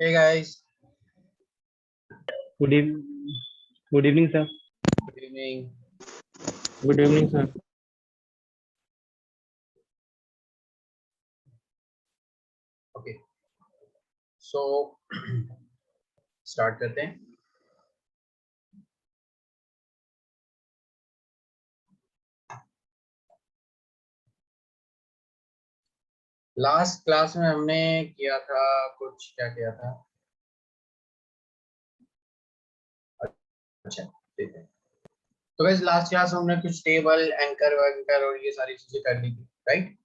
Hey guys, Good evening. Good evening, sir. good evening. Good evening, sir. Okay, so start करते हैं. Last class में हमने किया था कुछ, क्या किया था? अच्छा, ठीक है. तो वैसे लास्ट क्लास में हमने कुछ टेबल, एंकर वैंकर और ये सारी चीजें कर ली थी, राइट?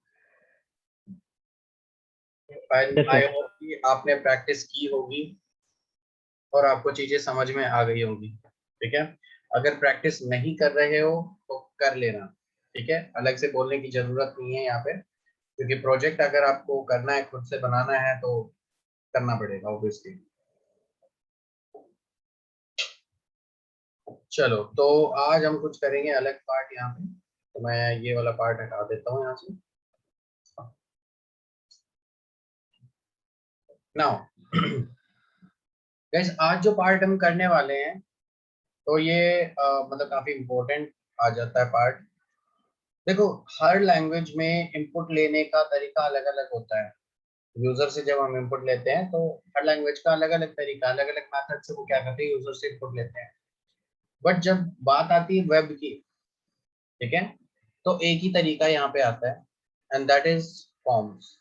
Yes, आई sir. होप कि आपने प्रैक्टिस की होगी और आपको चीजें समझ में आ गई होंगी. ठीक है. अगर प्रैक्टिस नहीं कर रहे हो तो कर लेना. ठीक है, अलग से बोलने की जरूरत नहीं है यहाँ पे, क्योंकि प्रोजेक्ट अगर आपको करना है, खुद से बनाना है, तो करना पड़ेगा ऑब्वियसली. चलो, तो आज हम कुछ करेंगे अलग पार्ट यहाँ पे. तो मैं ये वाला पार्ट हटा देता हूँ यहाँ से. नाउ गाइस, आज जो पार्ट हम करने वाले हैं, तो ये मतलब काफी इम्पोर्टेंट आ जाता है पार्ट. देखो, हर लैंग्वेज में इनपुट लेने का तरीका अलग अलग होता है. यूजर से जब हम इनपुट लेते हैं तो हर लैंग्वेज का अलग अलग तरीका, अलग अलग मेथड से वो क्या करते हैं, यूजर से इनपुट लेते हैं. बट जब बात आती है वेब की, ठीक है, तो एक ही तरीका यहाँ पे आता है, एंड दैट इज फॉर्म्स.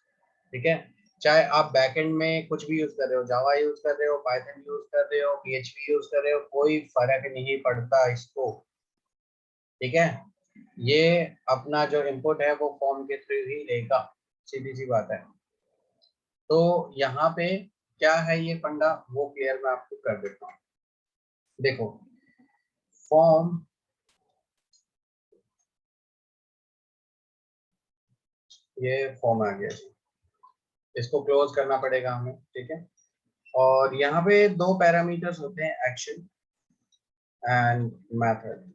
ठीक है. चाहे आप बैकएंड में कुछ भी यूज कर रहे हो, जावा यूज कर रहे हो, पाइथन यूज कर रहे हो, पीएचपी यूज कर रहे हो, कोई फर्क नहीं पड़ता इसको. ठीक है. ये अपना जो इनपुट है वो फॉर्म के थ्रू ही लेगा. सीधी सी बात है. तो यहाँ पे क्या है ये फंडा, वो क्लियर मैं आपको कर देता हूँ. देखो, फॉर्म, ये फॉर्म आ गया जी. इसको क्लोज करना पड़ेगा हमें. ठीक है. और यहाँ पे दो पैरामीटर्स होते हैं, एक्शन एंड मेथड.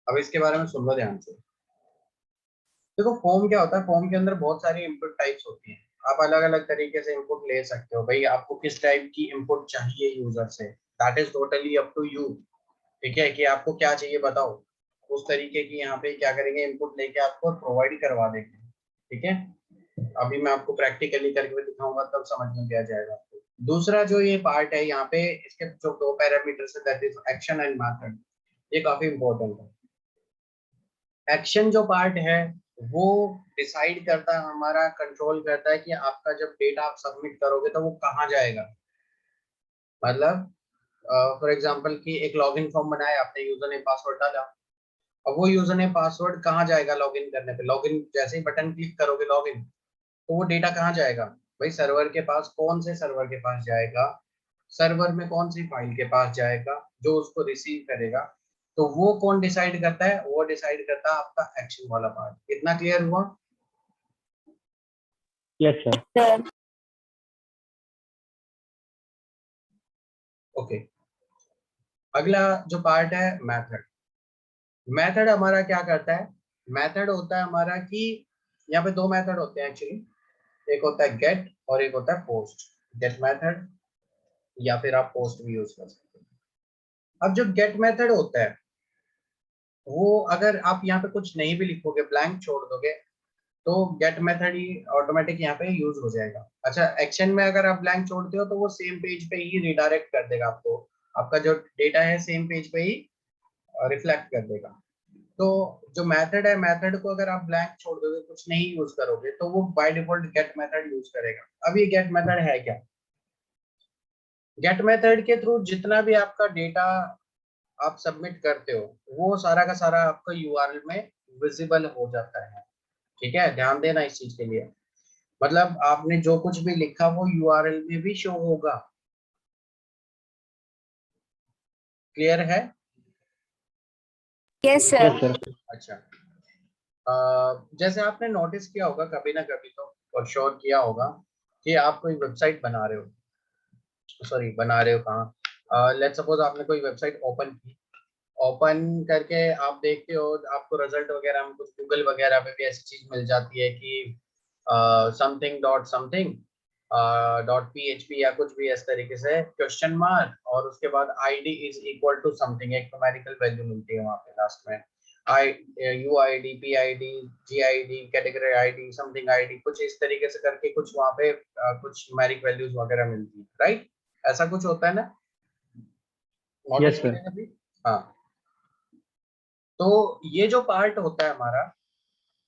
अब इसके बारे में सुन लो ध्यान से. देखो, फॉर्म क्या होता है, फॉर्म के अंदर बहुत सारी इनपुट टाइप्स होती हैं. आप अलग अलग तरीके से इनपुट ले सकते हो. भाई, आपको किस टाइप की इनपुट चाहिए यूजर से, that is totally up to you. ठीक है, कि आपको क्या चाहिए बताओ, उस तरीके की यहाँ पे क्या करेंगे, इनपुट लेके आपको प्रोवाइड करवा देंगे. ठीक है. अभी मैं आपको प्रैक्टिकली करके दिखाऊंगा, तब समझ में आ जाएगा आपको. दूसरा जो ये पार्ट है यहाँ पे, इसके जो दो पैरामीटर्स है, that is action and method. ये काफी इंपॉर्टेंट है. एक्शन जो पार्ट है वो डिसाइड करता है, हमारा कंट्रोल करता है कि आपका जब डेटा आप सबमिट करोगे तो वो कहाँ जाएगा. मतलब फॉर एग्जांपल कि एक लॉगिन फॉर्म बनाया आपने, यूजर ने पासवर्ड डाला. अब वो यूजर ने पासवर्ड कहाँ जाएगा, लॉगिन करने पे, लॉगिन जैसे ही बटन क्लिक करोगे लॉगिन, तो वो डेटा कहाँ जाएगा. भाई, सर्वर के पास. कौन से सर्वर के पास जाएगा, सर्वर में कौन सी फाइल के पास जाएगा जो उसको रिसीव करेगा. तो वो कौन डिसाइड करता है, वो डिसाइड करता है आपका एक्शन वाला पार्ट. इतना क्लियर हुआ? Yes, sir. ओके. अगला जो पार्ट है, मेथड. मेथड हमारा क्या करता है, मेथड होता है हमारा कि यहाँ पे दो मेथड होते हैं एक्चुअली. एक होता है गेट और एक होता है पोस्ट. गेट मेथड या फिर आप पोस्ट भी यूज कर सकते हो. अब जो गेट मेथड होता है, वो अगर आप यहाँ पे कुछ नहीं भी लिखोगे, ब्लैंक छोड़ दोगे, तो गेट मेथड ही ऑटोमेटिक यहाँ पे यूज हो जाएगा. अच्छा, एक्शन में अगर आप ब्लैंक छोड़ते हो तो वो सेम पेज पे ही रिडायरेक्ट कर देगा आपको. आपका जो डेटा है सेम पेज पे ही रिफ्लेक्ट कर देगा. तो जो मेथड है, मेथड को अगर आप ब्लैंक छोड़ दोगे, कुछ नहीं यूज करोगे, तो वो by default get method use करेगा. अब ये गेट मेथड है क्या? गेट मेथड के थ्रू जितना भी आपका डेटा आप सबमिट करते हो, वो सारा का सारा आपका यूआरएल में विजिबल हो जाता है. ठीक है, ध्यान देना इस चीज के लिए. मतलब आपने जो कुछ भी लिखा वो यूआरएल में भी शो होगा. क्लियर है? Yes sir. Yes, sir. अच्छा. जैसे आपने नोटिस किया होगा कभी ना कभी, तो और श्योर किया होगा कि आप कोई वेबसाइट बना रहे हो. सॉरी, बना रहे हो कहाँ, लेट्स सपोज आपने कोई वेबसाइट ओपन की. ओपन करके आप देखते हो, आपको रिजल्ट वगैरह में कुछ गूगल वगैरह पे भी ऐसी चीज मिल जाती है कि समथिंग डॉट समथिंग .php या कुछ भी इस तरीके से क्वेश्चन मार्क और उसके बाद id is equal to something, एक न्यूमेरिकल वैल्यू मिलती है वहां पे लास्ट में, I UID PID GID category ID something ID, कुछ इस तरीके से करके कुछ वहां पे कुछ न्यूमेरिक वैल्यूज वगैरह मिलती है, राइट? ऐसा कुछ होता है ना, नोटिस Yes, किया sir. है कभी? हाँ, तो ये जो पार्ट होता है हमारा,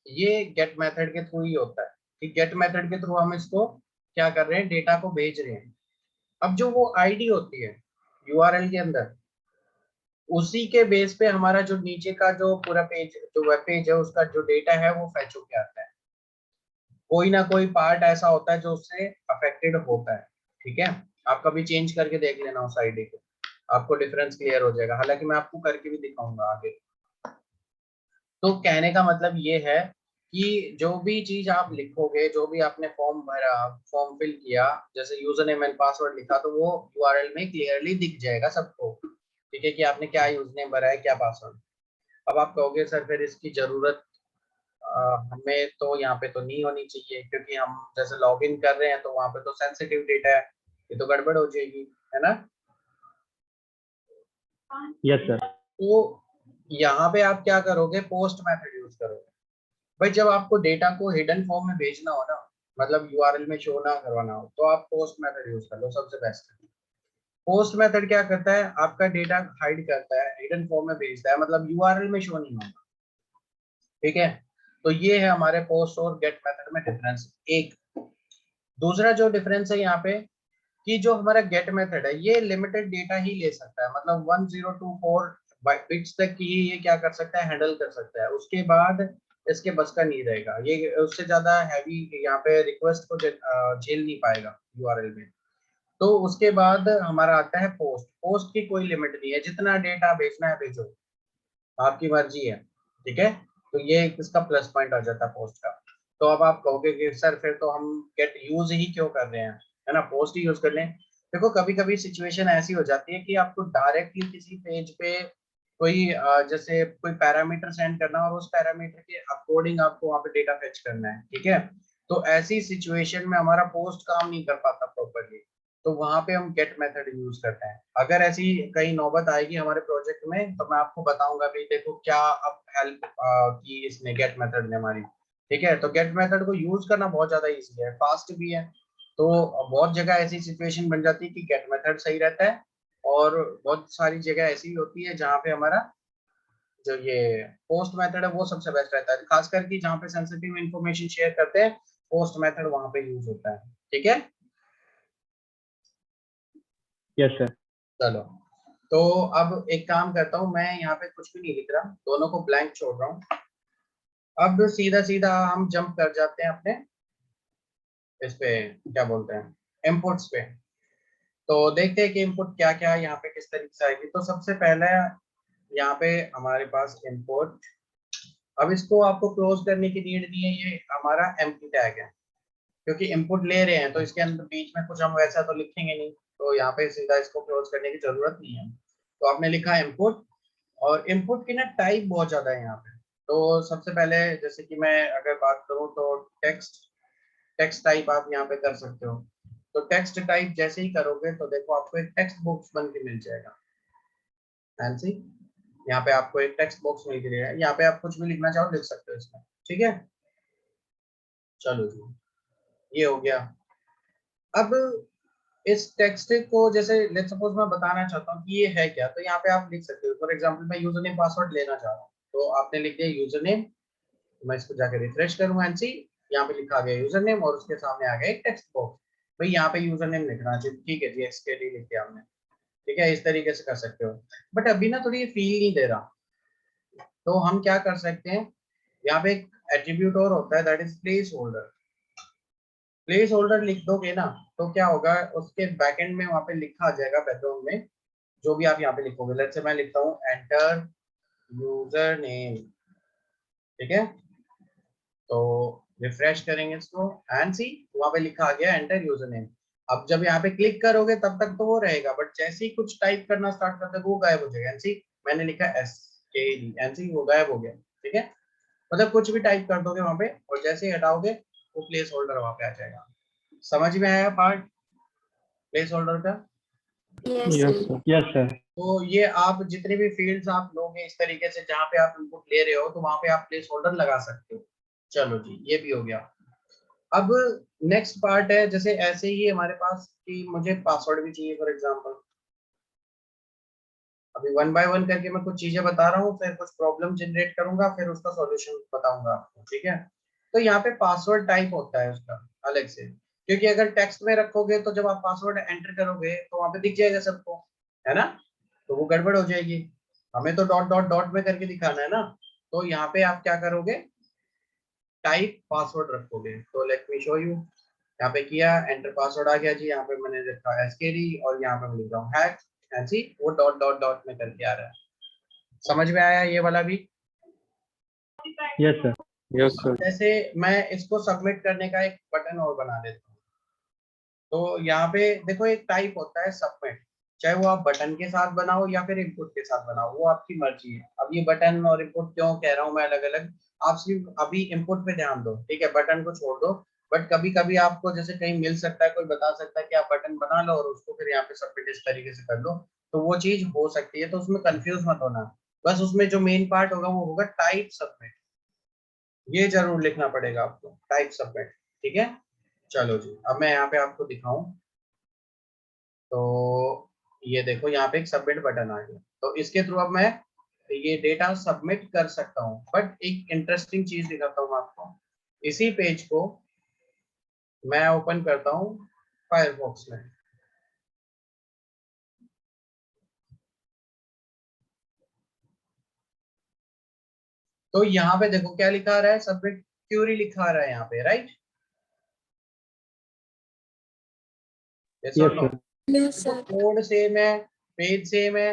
ये गेट मेथड के थ्रू ही होता है कि गेट मेथड के थ्रू हम इसको क्या कर रहे हैं, डेटा को भेज रहे हैं। अब जो वो आईडी होती है यूआरएल के अंदर, उसी के बेस पे हमारा जो नीचे का जो पूरा पेज, जो वेब पेज है, उसका जो डेटा है वो फैच होके आता है। कोई ना कोई पार्ट ऐसा होता है जो उससे अफेक्टेड होता है, ठीक है? आप कभी चेंज करके देख लेना उस आईडी को, आपको डिफरेंस क्लियर हो जाएगा, हालांकि मैं आपको करके भी दिखाऊंगा आगे। तो कहने का मतलब ये है कि जो भी चीज आप लिखोगे, जो भी आपने फॉर्म भरा, फॉर्म फिल किया, जैसे यूजर नेम एंड पासवर्ड लिखा, तो वो यूआरएल में क्लियरली दिख जाएगा सबको, ठीक है, कि आपने क्या यूजर नेम भरा है, क्या पासवर्ड। अब आप कहोगे सर फिर इसकी जरूरत हमें तो यहाँ पे तो नहीं होनी चाहिए, क्योंकि हम जैसे लॉगिन कर रहे हैं तो वहां पे तो सेंसिटिव डेटा है, ये तो गड़बड़ हो जाएगी, है ना? Yes, sir. तो यहाँ पे आप क्या करोगे, पोस्ट मेथड यूज करोगे। भाई जब आपको डेटा को हिडन फॉर्म में भेजना हो ना, मतलब यूआरएल में शो ना करवाना हो, तो आप पोस्ट मेथड यूज कर लो, सबसे बेस्ट है। पोस्ट मेथड क्या करता है, आपका डेटा हाइड करता है, हिडन फॉर्म में भेजता है, मतलब यूआरएल में शो नहीं होगा, ठीक है? तो ये है हमारे पोस्ट और गेट मेथड में डिफरेंस एक। दूसरा जो डिफरेंस है यहाँ पे, कि जो हमारा गेट मेथड है ये लिमिटेड डेटा ही ले सकता है, मतलब 1024 बिट्स तक की ही ये क्या कर सकता है, हैंडल कर सकता है, उसके बाद इसके बस का नहीं रहेगा, ये उससे ज्यादा हैवी यहाँ पे रिक्वेस्ट को झेल नहीं पाएगा यूआरएल में। तो उसके बाद हमारा आता है पोस्ट। पोस्ट की कोई लिमिट नहीं है, जितना डेटा भेजना है भेजो, आपकी मर्जी है, ठीक है? तो ये इसका प्लस पॉइंट आ जाता है पोस्ट का। तो अब आप कहोगे कि सर फिर तो हम गेट यूज ही क्यों कर रहे हैं, है ना, पोस्ट ही यूज कर लें। देखो कभी कभी सिचुएशन ऐसी हो जाती है कि आपको डायरेक्टली किसी पेज पे कोई जैसे कोई पैरामीटर सेंड करना और उस पैरामीटर के अकॉर्डिंग आपको वहाँ पे डेटा फेच करना है, ठीक है? तो ऐसी सिचुएशन में हमारा पोस्ट काम नहीं कर पाता प्रॉपरली, तो वहां पे हम गेट मेथड यूज करते हैं। अगर ऐसी कहीं नौबत आएगी हमारे प्रोजेक्ट में तो मैं आपको बताऊंगा भी, देखो क्या अब हेल्प की इसने गेट मेथड ने हमारी, ठीक है? तो गेट मेथड को यूज करना बहुत ज्यादा इजी है, फास्ट भी है। तो बहुत जगह ऐसी सिचुएशन बन जाती है कि गेट मेथड सही रहता है, और बहुत सारी जगह ऐसी होती है जहाँ पे हमारा जो ये पोस्ट मेथड है वो सबसे बेस्ट रहता है, खास करके जहाँ पे सेंसिटिव इंफॉर्मेशन शेयर करते हैं, पोस्ट मेथड वहां पे यूज होता है, ठीक है? Yes, sir. चलो, तो अब एक काम करता हूँ, मैं यहाँ पे कुछ भी नहीं लिख रहा, दोनों को ब्लैंक छोड़ रहा हूँ। अब सीधा सीधा हम जंप कर जाते हैं अपने इस पे, क्या बोलते हैं, इनपुट्स पे। तो देखते हैं कि इनपुट क्या क्या है यहाँ पे, किस तरीके से आएगी। तो सबसे पहले यहाँ पे हमारे पास इनपुट, अब इसको आपको क्लोज करने की नीड नहीं है, ये हमारा एम्प्टी टैग है, क्योंकि इनपुट ले रहे हैं तो इसके अंदर बीच में कुछ हम वैसा तो लिखेंगे नहीं, तो यहाँ पे सीधा इसको क्लोज करने की जरूरत नहीं है। तो आपने लिखा इनपुट, और इनपुट की ना टाइप बहुत ज्यादा है यहाँ पे। तो सबसे पहले जैसे कि मैं अगर बात करूँ तो टेक्स्ट, टेक्स्ट टाइप आप यहाँ पे कर सकते हो। तो टेक्स्ट टाइप जैसे ही करोगे तो देखो आपको एक टेक्स्ट बॉक्स बन के मिल जाएगा, फैंसी। यहाँ पे आपको एक टेक्स्ट बॉक्स मिल रहा है, यहाँ पे आप कुछ भी लिखना चाहो लिख सकते हो इसमें, ठीक है? चलो जी, ये हो गया। अब इस टेक्स्ट को जैसे लेट्स सपोज मैं बताना चाहता हूँ कि ये है क्या, तो यहाँ पे आप लिख सकते हो। फॉर एग्जांपल मैं यूजर नेम पासवर्ड लेना चाह रहा हूँ, तो आपने लिख दिया यूजर नेम, मैं इसको जाकर रिफ्रेश करूंगा एंड सी, यहाँ पे लिखा गया यूजर नेम और उसके सामने आ गया एक टेक्स्ट बॉक्स। भाई यहाँ पे यूजर नेम लिखना चाहिए, ठीक है जी, एसकेडी लिख दिया हमने, ठीक है? इस तरीके से कर सकते हो। बट अभी ना थोड़ी ये फील नहीं दे रहा, तो हम क्या कर सकते हैं, यहाँ पे एक एट्रीब्यूट और होता है, that is place holder. Place holder लिख दोगे ना, तो क्या होगा, उसके बैकएंड में वहां पे लिखा आ जाएगा बैकग्राउंड में, जो भी आप यहाँ पे लिखोगे। लेट्स से मैं लिखता हूँ एंटर यूजर नेम, ठीक है? तो रिफ्रेश करेंगे इसको एंड सी, वहां पे लिखा आ गया एंटर यूजर नेम। अब जब यहाँ पे क्लिक करोगे तब तक तो वो रहेगा, बट जैसे ही कुछ टाइप करना स्टार्ट करते वो गायब हो जाएगा। एंड सी, मैंने लिखा एस के डी, एंड सी वो गायब हो गया, ठीक है? मतलब कुछ भी टाइप कर दोगे वहां पे और जैसे ही हटाओगे वो प्लेस होल्डर वहां पे आ जाएगा। समझ में आया पार्ट प्लेस होल्डर का? Yes, yes sir. Sir, yes sir, तो ये आप जितने भी फील्ड्स आप लोगे इस तरीके से, जहाँ पे आप इनपुट ले रहे हो तो वहां पे आप प्लेस होल्डर लगा सकते हो। चलो जी, ये भी हो गया। अब नेक्स्ट पार्ट है, जैसे ऐसे ही हमारे पास कि मुझे पासवर्ड भी चाहिए फॉर एग्जांपल। अभी वन बाय वन करके मैं कुछ चीजें बता रहा हूँ, फिर कुछ प्रॉब्लम जनरेट करूंगा, फिर उसका सॉल्यूशन बताऊंगा आपको, ठीक है? तो यहाँ पे पासवर्ड टाइप होता है उसका अलग से, क्योंकि अगर टेक्स्ट में रखोगे तो जब आप पासवर्ड एंटर करोगे तो वहां पे दिख जाएगा सबको, है ना? तो वो गड़बड़ हो जाएगी। हमें तो डॉट डॉट डॉट में करके दिखाना है ना। तो यहाँ पे आप क्या करोगे, टाइप पासवर्ड रखोगे। तो लेट मी शो यू। यहाँ पे किया, एंटर पासवर्ड आ गया जी। यहाँ पे मैंने लिखा एसकेडी और यहाँ पे मैं लिख रहा हूँ हैक, ऐसी वो डॉट डॉट डॉट में करके आ रहा है। समझ में आया ये वाला भी? Yes sir, yes sir. जैसे मैं इसको सबमिट करने का एक बटन और बना देता हूँ। तो यहाँ पे देखो एक टाइप होता है सबमिट, चाहे वो आप बटन के साथ बनाओ या फिर इनपुट के साथ बनाओ, वो आपकी मर्जी है। अब ये बटन और इनपुट क्यों कह रहा हूँ मैं अलग अलग, आप सिर्फ अभी इनपुट पे ध्यान दो, ठीक है? बटन को छोड़ दो। बट कभी कभी आपको जैसे कहीं मिल सकता है, कोई बता सकता है कि आप बटन बना लो और उसको फिर यहाँ पे सबमिट इस तरीके से कर लो, तो वो चीज हो सकती है। तो उसमें कंफ्यूज मत होना, बस उसमें जो मेन पार्ट होगा वो होगा टाइप सबमिट। ये जरूर लिखना पड़ेगा आपको, टाइप सबमिट, ठीक है? चलो जी, अब मैं यहाँ पे आपको दिखाऊं। तो ये देखो यहाँ पे एक सबमिट बटन आ गया, तो इसके थ्रू अब मैं ये डेटा सबमिट कर सकता हूँ। बट एक इंटरेस्टिंग चीज दिखाता हूँ आपको। इसी पेज को मैं ओपन करता हूँ फायरफॉक्स में। तो यहाँ पे देखो क्या लिखा आ रहा है, सबमिट क्यूरी लिखा आ रहा है यहाँ पे, राइट? यस सर, Yes, तो sir. कोड सेम है, पेज सेम है,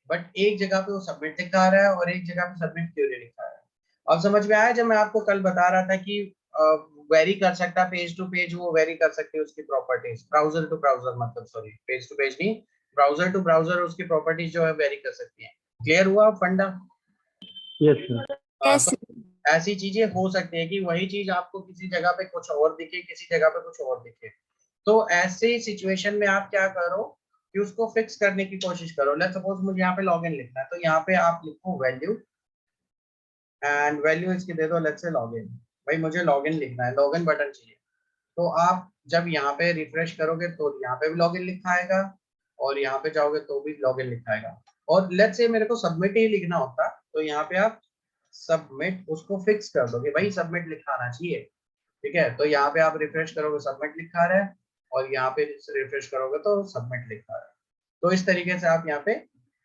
बट एक जगह पे वो सबमिट लिखा आ रहा है और एक जगह पे सबमिट क्यूरी लिखा आ रहा है। अब समझ में आया? जब मैं आपको कल बता रहा था कि वेरी कर सकता है पेज टू पेज, वो वेरी कर सकते हैं उसकी प्रॉपर्टीज, ब्राउजर टू ब्राउजर, मतलब सॉरी पेज टू पेज नहीं, ब्राउजर टू ब्राउजर उसकी प्रॉपर्टीज जो है वेरी कर सकती हैं। क्लियर हुआ फंडा? यस सर, Yes, तो sir. ऐसी चीजें हो सकती है कि वही चीज आपको किसी जगह पे कुछ और दिखे, किसी जगह पे कुछ और दिखे। तो ऐसे सिचुएशन में आप क्या करो कि उसको फिक्स करने की कोशिश करो। लेट्स सपोज मुझे यहाँ पे लॉगिन लिखना है, तो यहाँ पे आप लिखो वैल्यू, एंड वैल्यू इसकी दे दो लेट्स से लॉगिन। भाई मुझे लॉगिन लिखना है, लॉगिन बटन चाहिए। तो आप जब यहाँ पे रिफ्रेश करोगे तो यहाँ पे भी लॉगिन लिखा आएगा, और यहाँ पे जाओगे तो भी लॉगिन लिखा आएगा। और लेट्स से मेरे को सबमिट ही लिखना होता, तो यहाँ पे आप सबमिट उसको फिक्स कर दो कि भाई सबमिट लिखा आना चाहिए, ठीक है? तो यहाँ पे आप रिफ्रेश करोगे सबमिट लिखा आ रहा है, और यहाँ पे रिफ्रेश करोगे तो सबमिट लिखा आ रहा है। तो इस तरीके से आप यहाँ पे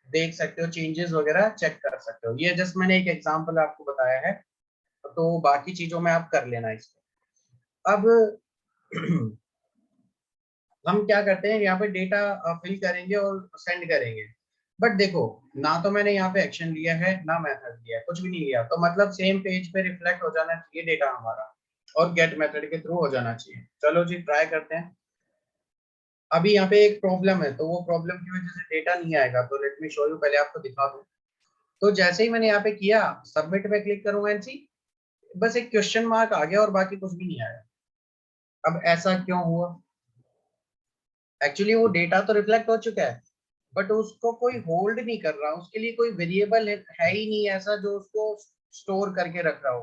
देख सकते हो, चेंजेस वगैरह चेक कर सकते हो। ये जस्ट मैंने एक एग्जांपल आपको बताया है, तो बाकी चीजों में आप कर लेना इसको। अब हम क्या करते हैं, यहाँ पे डेटा फिल करेंगे और सेंड करेंगे। बट देखो, ना तो मैंने यहाँ पे एक्शन लिया है ना मेथड लिया है, कुछ भी नहीं लिया, तो मतलब सेम पेज पे रिफ्लेक्ट हो जाना चाहिए डेटा हमारा, और गेट मेथड के थ्रू हो जाना चाहिए। चलो जी ट्राई करते हैं। अभी यहाँ पे एक प्रॉब्लम है, तो वो प्रॉब्लम की वजह से डेटा नहीं आएगा, तो लेट मी शो यू, पहले आपको दिखा दूं। तो जैसे ही मैंने यहाँ पे किया, सबमिट में क्लिक करूंगा एनसी, बस एक क्वेश्चन मार्क आ गया और बाकी कुछ भी नहीं आया। अब ऐसा क्यों हुआ? एक्चुअली वो डेटा तो रिफ्लेक्ट हो चुका है, बट उसको कोई होल्ड नहीं कर रहा, उसके लिए कोई वेरिएबल है ही नहीं ऐसा जो उसको स्टोर करके रख रहा हो।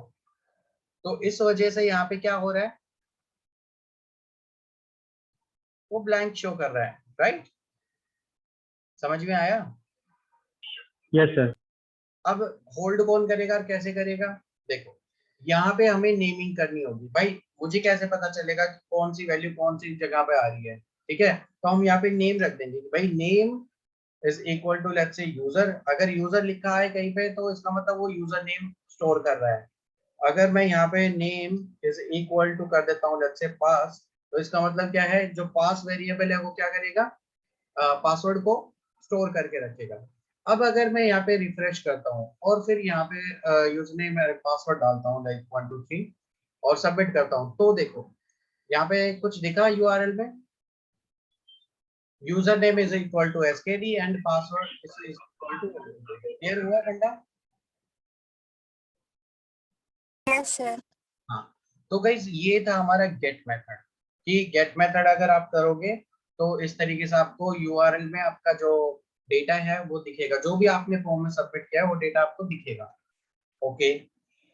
तो इस वजह से यहाँ पे क्या हो रहा है, वो ब्लैंक शो कर रहा है, राइट? समझ में आया? यस सर, अब होल्ड कौन करेगा और कैसे करेगा? देखो, यहाँ पे हमें नेमिंग करनी होगी। भाई मुझे कैसे पता चलेगा कि कौन सी वैल्यू कौन सी जगह पे आ रही है, ठीक है? तो हम यहाँ पे नेम रख देंगे कि भाई name is equal to let's say user. अगर यूजर लिखा है कहीं पे तो इसका मतलब वो यूजर नेम स्टोर कर रहा है। अगर मैं यहाँ पे नेम इज इक्वल टू कर देता हूँ लेट्स से पास, तो इसका मतलब क्या है, जो पास वेरिएबल है वो क्या करेगा, पासवर्ड को स्टोर करके रखेगा। अब अगर मैं यहाँ पे रिफ्रेश करता हूँ और फिर यहाँ पे यूजर नेम पासवर्ड डालता हूँ लाइक 1 2 3 और सबमिट करता हूँ, तो देखो यहाँ पे कुछ दिखा यूआरएल में, user name is equal to SKD and password is equal to. Clear हुआ बंदा? Yes, sir. हाँ। तो गाइस ये था हमारा गेट मेथड, कि गेट मेथड अगर आप करोगे तो इस तरीके से आपको यूआरएल में आपका जो डेटा है वो दिखेगा, जो भी आपने फॉर्म में सबमिट किया है वो डेटा आपको दिखेगा। ओके,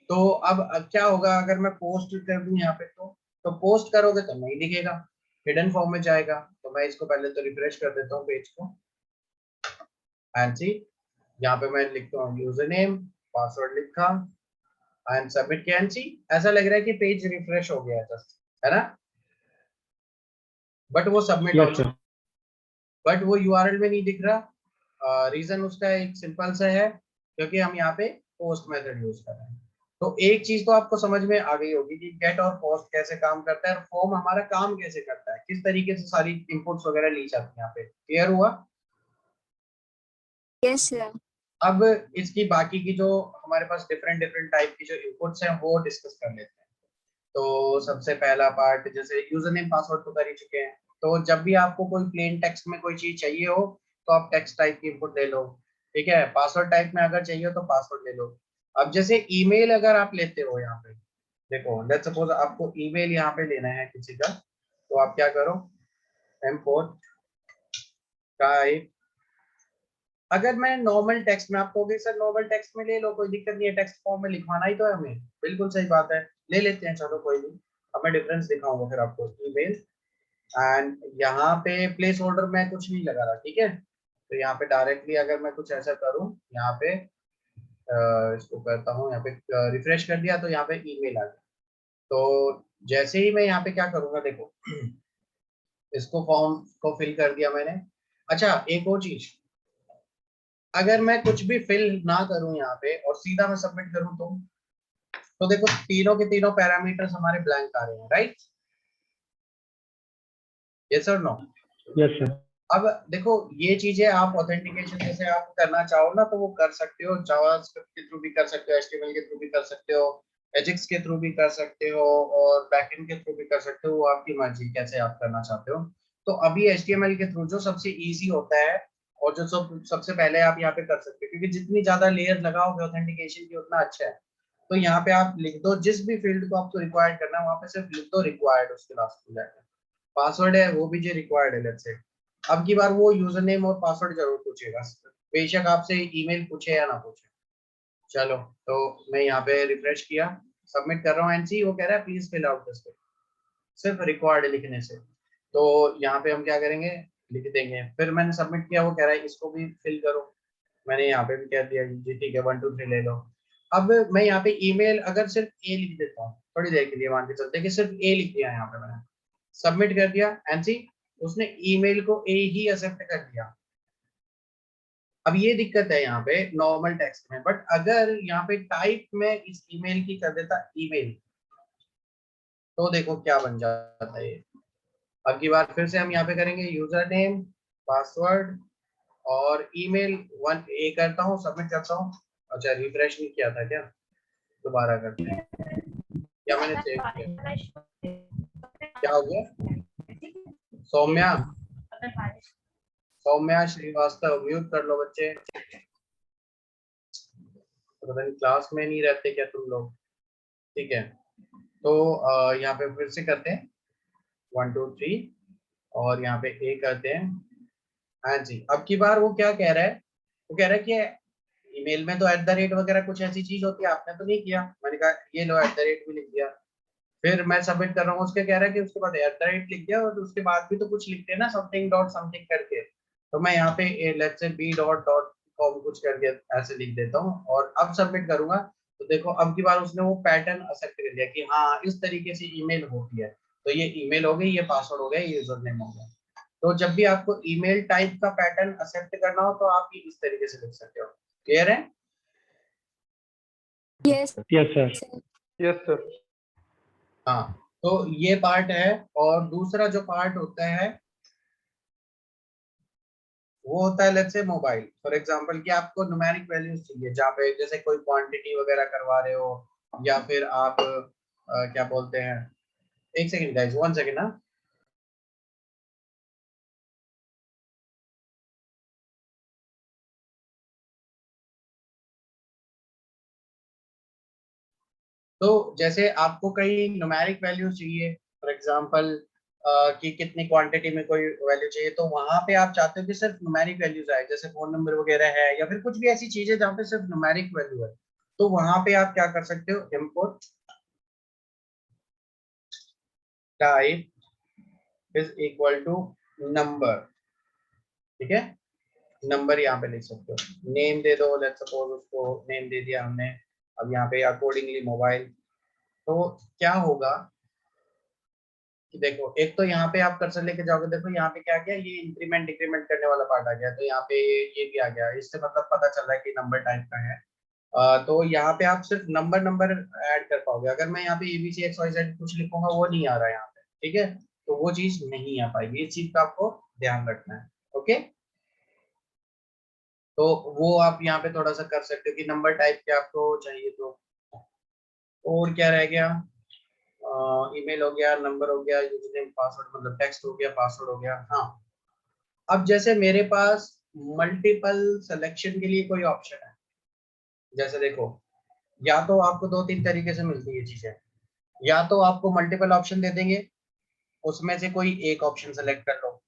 तो अब क्या होगा अगर मैं पोस्ट कर दूं यहाँ पे, तो पोस्ट करोगे तो नहीं दिखेगा, हिडन फॉर्म में जाएगा। तो मैं इसको पहले तो रिफ्रेश कर देता हूँ पेज को एंड सी, यहाँ पे मैं लिखता हूँ यूजर नेम, पासवर्ड लिखा एंड सबमिट किया एंड सी, ऐसा लग रहा है कि पेज रिफ्रेश हो गया है जस्ट, है ना, बट वो सबमिट हो यस चुका, सर। बट वो यूआरएल में नहीं दिख रहा। रीजन उसका एक सिंपल सा है, क्योंकि हम यहाँ पे पोस्ट मेथड यूज कर रहे हैं। तो एक चीज तो आपको समझ में आ गई होगी कि गेट और पोस्ट कैसे काम करता है और फॉर्म हमारा काम कैसे करता है, किस तरीके से सारी इनपुट्स वगैरह ली जाती है यहाँ पे। क्लियर हुआ? Yes sir. अब इसकी बाकी की जो हमारे पास डिफरेंट डिफरेंट टाइप की जो इनपुट्स हैं वो डिस्कस कर लेते हैं। तो सबसे पहला पार्ट, जैसे यूजर नेम पासवर्ड तो कर ही चुके हैं, तो जब भी आपको कोई प्लेन टेक्स्ट में कोई चीज चाहिए हो तो आप टेक्स्ट टाइप की इनपुट ले लो, ठीक है। पासवर्ड टाइप में अगर चाहिए हो तो पासवर्ड ले लो। अब जैसे ईमेल अगर आप लेते हो यहाँ पे, देखो लेट्स सपोज आपको ईमेल यहाँ पे लेना है किसी का, तो आप क्या करो, इम्पोर्ट टाइप, अगर मैं नॉर्मल टेक्स्ट में, आप कहोगे सर नॉर्मल टेक्स्ट में ले लो कोई दिक्कत नहीं है, टेक्स्ट फॉर्म में लिखवाना ही तो है हमें, बिल्कुल सही बात है, ले लेते हैं, चलो कोई नहीं। अब मैं डिफरेंस दिखाऊंगा फिर आपको। ईमेल एंड यहाँ पे प्लेस होल्डर में कुछ नहीं लगा रहा, ठीक है। तो यहाँ पे डायरेक्टली अगर मैं कुछ ऐसा करूँ, यहाँ पे इसको करता हूँ, यहाँ पे रिफ्रेश कर दिया तो यहाँ पे ईमेल आ गया। तो जैसे ही मैं यहाँ पे क्या करूंगा, देखो इसको फॉर्म को फिल कर दिया मैंने। अच्छा एक और चीज, अगर मैं कुछ भी फिल ना करूं यहाँ पे और सीधा मैं सबमिट करूं तो देखो तीनों के तीनों पैरामीटर्स हमारे ब्लैंक आ रहे हैं, राइट? यस और नो? Yes sir. अब देखो ये चीजें आप ऑथेंटिकेशन जैसे आप करना चाहो ना तो वो कर सकते हो, जावास्क्रिप्ट के थ्रू भी कर सकते हो, एचटीएमएल के थ्रू भी कर सकते हो, एजिक्स के थ्रू भी कर सकते हो और बैकएंड के थ्रू भी कर सकते हो, वो आपकी मर्जी कैसे आप करना चाहते हो। तो अभी एचटीएमएल के थ्रू जो सबसे इजी होता है और जो सबसे पहले आप यहाँ पे कर सकते हो, क्योंकि जितनी ज्यादा लेयर लगाओगे ऑथेंटिकेशन की उतना अच्छा है। तो यहाँ पे आप लिख दो जिस भी फील्ड को आपको रिक्वायर्ड करना है, वहां पे सिर्फ लिख दो रिक्वायर्ड, उसके लास्ट में जाकर पासवर्ड है वो भी जो रिक्वायर्ड है, लेट्स से अब की बार वो यूजर नेम और पासवर्ड जरूर पूछेगा, बेशक आपसे ईमेल पूछे या ना पूछे। चलो, तो मैं यहाँ पे रिफ्रेश किया, सबमिट कर रहा हूँ एंड सी, वो कह रहा है प्लीज फिल आउट दिस, सिर्फ रिक्वायर्ड लिखने से। तो यहाँ पे हम क्या करेंगे, लिख देंगे। फिर मैंने सबमिट किया, वो कह रहा है इसको भी फिल करो, मैंने यहाँ पे भी कह दिया जी ठीक है 1 2 3 ले लो। अब मैं यहाँ पे ईमेल अगर सिर्फ ए लिख देता हूँ, थोड़ी देर के लिए मान के चलते कि सिर्फ ए लिख दिया यहाँ पे मैंने, सबमिट कर दिया एंड सी, उसने ईमेल को ए ही एक्सेप्ट कर दिया। अब ये दिक्कत है यहाँ पे नॉर्मल टेक्स्ट में, बट अगर यहाँ पे टाइप में इस ईमेल की कर देता ईमेल, तो देखो क्या बन जाता है ये। अब की बार फिर से हम यहाँ पे करेंगे यूजर नेम पासवर्ड और ईमेल 1 ए करता हूँ, सबमिट करता हूँ। अच्छा रिफ्रेश नहीं किया था क्या, दोबारा करते हैं, या मैंने सेव किया, क्या हो गया? सौम्या, सौम्या श्रीवास्तव म्यूट कर लो बच्चे, पता नहीं क्लास में नहीं रहते क्या तुम लोग, ठीक है। तो यहाँ पे फिर से करते हैं 1 2 3 और यहाँ पे ए करते हैं। हाँ जी, अब की बार वो क्या कह रहा है, वो कह रहा है कि ईमेल में तो @ वगैरह कुछ ऐसी चीज होती है, आपने तो नहीं किया। मैंने कहा ये लो @ भी लिख दिया। फिर मैं सबमिट कर रहा हूँ, उसके कह रहा है कि उसके बाद @ लिख दिया और उसके बाद भी तो कुछ लिखते हैं ना, समथिंग डॉट समथिंग करके। तो मैं यहाँ पे let's say B dot dot com कुछ करके ऐसे लिख देता हूँ और अब सबमिट करूंगा। तो देखो अब की बार उसने वो पैटर्न एक्सेप्ट कर लिया कि हाँ इस तरीके से ईमेल होती है। तो ये ईमेल हो गई, ये पासवर्ड हो गया, ये यूजर नेम हो गया। तो जब भी आपको ईमेल टाइप का पैटर्न एक्सेप्ट करना हो तो आप ये इस तरीके से लिख सकते हो। क्लियर है? Yes yes sir. Sir. Yes sir. हाँ, तो ये पार्ट है। और दूसरा जो पार्ट होता है वो होता है let's say mobile, for example कि आपको न्यूमेरिक वैल्यूज चाहिए, जहाँ पे जैसे कोई क्वांटिटी वगैरह करवा रहे हो, या फिर आप क्या बोलते हैं, एक सेकंड गाइस, 1 सेकंड ना। तो जैसे आपको कई न्यूमेरिक वैल्यूज चाहिए, फॉर एग्जांपल कि कितनी क्वांटिटी में कोई वैल्यू चाहिए, तो वहां पे आप चाहते हो कि सिर्फ न्यूमेरिक वैल्यूज आए, जैसे फोन नंबर वगैरह है या फिर कुछ भी ऐसी चीजें जहाँ पे सिर्फ न्यूमेरिक वैल्यू है, तो वहां पे आप क्या कर सकते हो, input type is equal to number. ठीक है, नंबर यहाँ पे लिख सकते हो, नेम दे दो, लेट्स सपोज उसको नेम दे दिया हमने। अब यहाँ पे अकॉर्डिंगली मोबाइल, तो क्या होगा कि देखो, एक तो यहाँ पे आप कर्सर लेके जाओगे, देखो यहाँ पे क्या गया, ये इंक्रीमेंट डिक्रीमेंट करने वाला पार्ट आ गया, तो यहाँ पे ये भी आ गया, इससे मतलब पता चल रहा है कि नंबर टाइप का है। तो यहाँ पे आप सिर्फ नंबर नंबर ऐड कर पाओगे, अगर मैं यहाँ पे ABCXYZ कुछ लिखूंगा वो नहीं आ रहा है यहाँ पे, ठीक है, तो वो चीज नहीं आ पाएगी, इस चीज का आपको ध्यान रखना है। ओके, तो वो आप यहाँ पे थोड़ा सा कर सकते हो कि नंबर टाइप के आपको चाहिए तो। और क्या रह गया, ईमेल हो गया, नंबर हो गया, यूजर नेम पासवर्ड मतलब टेक्स्ट हो गया, पासवर्ड हो गया। हाँ, अब जैसे मेरे पास मल्टीपल सिलेक्शन के लिए कोई ऑप्शन है, जैसे देखो, या तो आपको दो तीन तरीके से मिलती है चीजें, या तो आपको मल्टीपल ऑप्शन दे देंगे, उसमें से कोई एक ऑप्शन सेलेक्ट कर लो,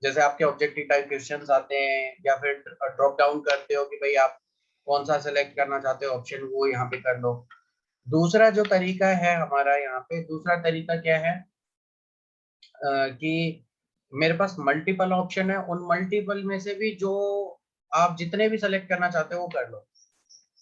जैसे आपके ऑब्जेक्टिव टाइप क्वेश्चंस आते हैं, या फिर ड्रॉप डाउन करते हो कि भाई आप कौन सा सेलेक्ट करना चाहते हो ऑप्शन, वो यहाँ पे कर लो। दूसरा जो तरीका है हमारा यहाँ पे, दूसरा तरीका क्या है, कि मेरे पास मल्टीपल ऑप्शन है, उन मल्टीपल में से भी जो आप जितने भी सेलेक्ट करना चाहते हो वो कर लो।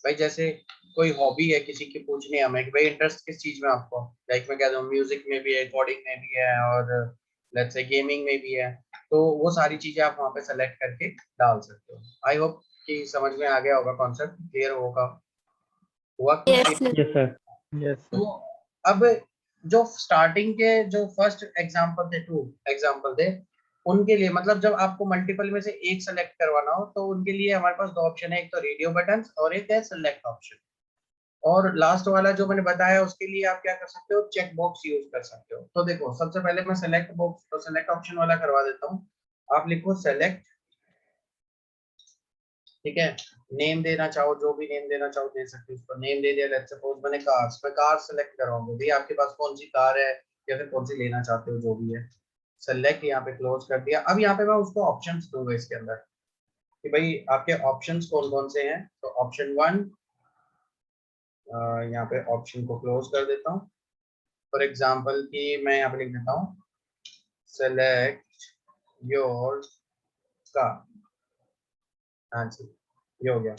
भाई जैसे कोई हॉबी है किसी की, पूछनी है हमें कि भाई इंटरेस्ट किस चीज में आपको, लाइक मैं कहता हूँ म्यूजिक में भी है, कोडिंग में भी है, और लेट्स से गेमिंग में भी है, तो वो सारी चीजें आप वहाँ पे सेलेक्ट करके डाल सकते हो। आई होप कि समझ में आ गया होगा, कॉन्सेप्ट क्लियर होगा, हुआ कुछ Yes, clear? Yes, sir. Yes, sir. तो अब जो स्टार्टिंग के जो फर्स्ट एग्जांपल थे, टू एग्जांपल थे, उनके लिए मतलब जब आपको मल्टीपल में से एक सेलेक्ट करवाना हो, तो उनके लिए हमारे पास दो ऑप्शन है, एक तो रेडियो बटन और एक है सेलेक्ट ऑप्शन। और लास्ट वाला जो मैंने बताया उसके लिए आप क्या कर सकते हो, चेक बॉक्स यूज कर सकते हो। तो देखो, सबसे पहले मैं सेलेक्ट बॉक्स तो सेलेक्ट ऑप्शन वाला करवा देता हूँ। आप लिखो सेलेक्ट, ठीक है, नेम देना चाहो, जो भी नेम देना चाहो दे सकते हो, उसको नेम दे दिया, लेट्स सपोज मैंने कार्स, मैं कार सेलेक्ट करवाऊंगा, भाई आपके पास कौन सी कार है या फिर कौन सी लेना चाहते हो, जो भी है सेलेक्ट, यहाँ पे क्लोज कर दिया। अब यहाँ पे मैं उसको ऑप्शंस दूंगा इसके अंदर कि भाई आपके ऑप्शंस कौन कौन से हैं, तो ऑप्शन 1, यहाँ पे ऑप्शन को क्लोज कर देता हूँ। फॉर एग्जाम्पल की मैं यहाँ पे लिख देता हूँ सेलेक्ट योर कार, हाँ जी, ये हो गया।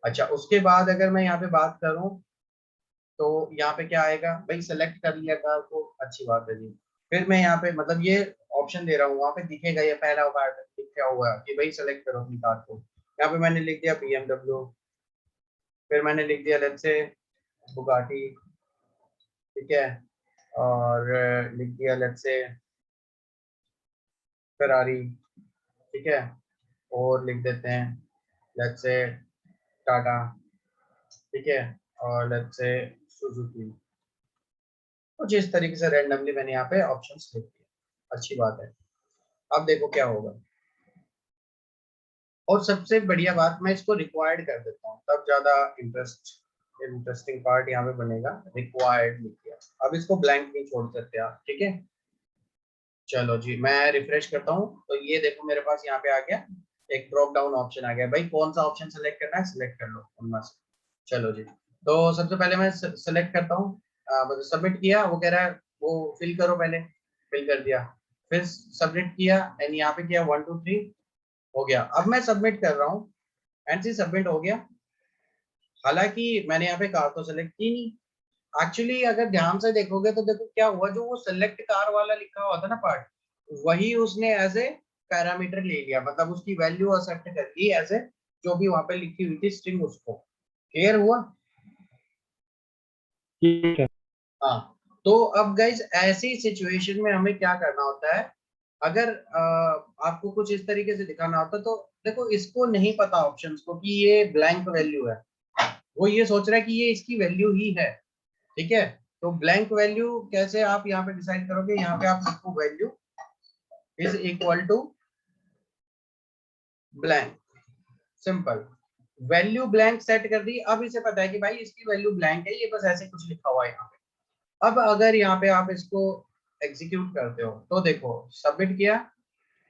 अच्छा, उसके बाद अगर मैं यहाँ पे बात करूँ, तो यहाँ पे क्या आएगा, भाई सेलेक्ट कर लिया कार को, अच्छी बात है जी। फिर मैं यहाँ पे मतलब ये ऑप्शन दे रहा हूँ, वहाँ पे दिखेगा ये पहला पार्ट लिखा हुआ है कि भाई सेलेक्ट करो अपनी कार को। यहाँ पे मैंने लिख दिया BMW, फिर मैंने लिख दिया लेट्स से बुगाटी, ठीक है, और लिख दिया लेट्स से फरारी, ठीक है, और लिख देते हैं लेट्स से टाटा, ठीक है, और लेट्स से सुजुकी। तो जिस तरीके से रैंडमली मैंने यहाँ पे ऑप्शंस लिख दिए, अच्छी बात है। अब देखो क्या होगा, और सबसे बढ़िया बात, मैं इसको रिक्वायर्ड कर देता हूँ, तब ज्यादा इंटरेस्टिंग पार्ट यहाँ पे बनेगा, रिक्वायर्ड लिख दिया। अब इसको ब्लैंक नहीं छोड़ सकते आप, ठीक है। चलो जी, मैं रिफ्रेश करता हूँ, तो ये देखो मेरे पास यहाँ पे आ गया, एक ड्रॉप डाउन ऑप्शन आ गया, भाई कौन सा ऑप्शन सेलेक्ट करना है सिलेक्ट कर लो उनमें से। चलो जी, तो सबसे पहले मैं सेलेक्ट करता हूँ, मतलब सबमिट किया, वो कह रहा है वो फिल करो, पहले फिल कर दिया, फिर सबमिट किया, एंड यहाँ पे किया 1 2 3, हो गया। अब मैं सबमिट कर रहा हूँ, एंड सी सबमिट हो गया। हालांकि मैंने यहाँ पे कार तो सेलेक्ट की नहीं, एक्चुअली अगर ध्यान से देखोगे तो देखो क्या हुआ, जो वो सेलेक्ट कार वाला लिखा हुआ था ना पार्ट, वही उसने एज ए पैरामीटर ले लिया, मतलब उसकी वैल्यू एक्सेप्ट कर ली एज ए, जो भी वहां पे लिखी हुई थी स्ट्रिंग, उसको। क्लियर हुआ? ठीक है। हाँ, तो अब गाइज ऐसी सिचुएशन में हमें क्या करना होता है, अगर आपको कुछ इस तरीके से दिखाना होता है, तो देखो इसको नहीं पता ऑप्शंस को कि ये ब्लैंक वैल्यू है, वो ये सोच रहा है कि ये इसकी वैल्यू ही है, ठीक है। तो ब्लैंक वैल्यू कैसे आप यहाँ पे डिसाइड करोगे, यहाँ पे आप लिखो value is equal to blank, simple, value blank set कर दी। अब इसे पता है कि भाई इसकी वैल्यू ब्लैंक है, ये बस ऐसे कुछ लिखा हुआ है यहाँ पे। अब अगर यहाँ पे आप इसको एग्जीक्यूट करते हो तो देखो सबमिट किया,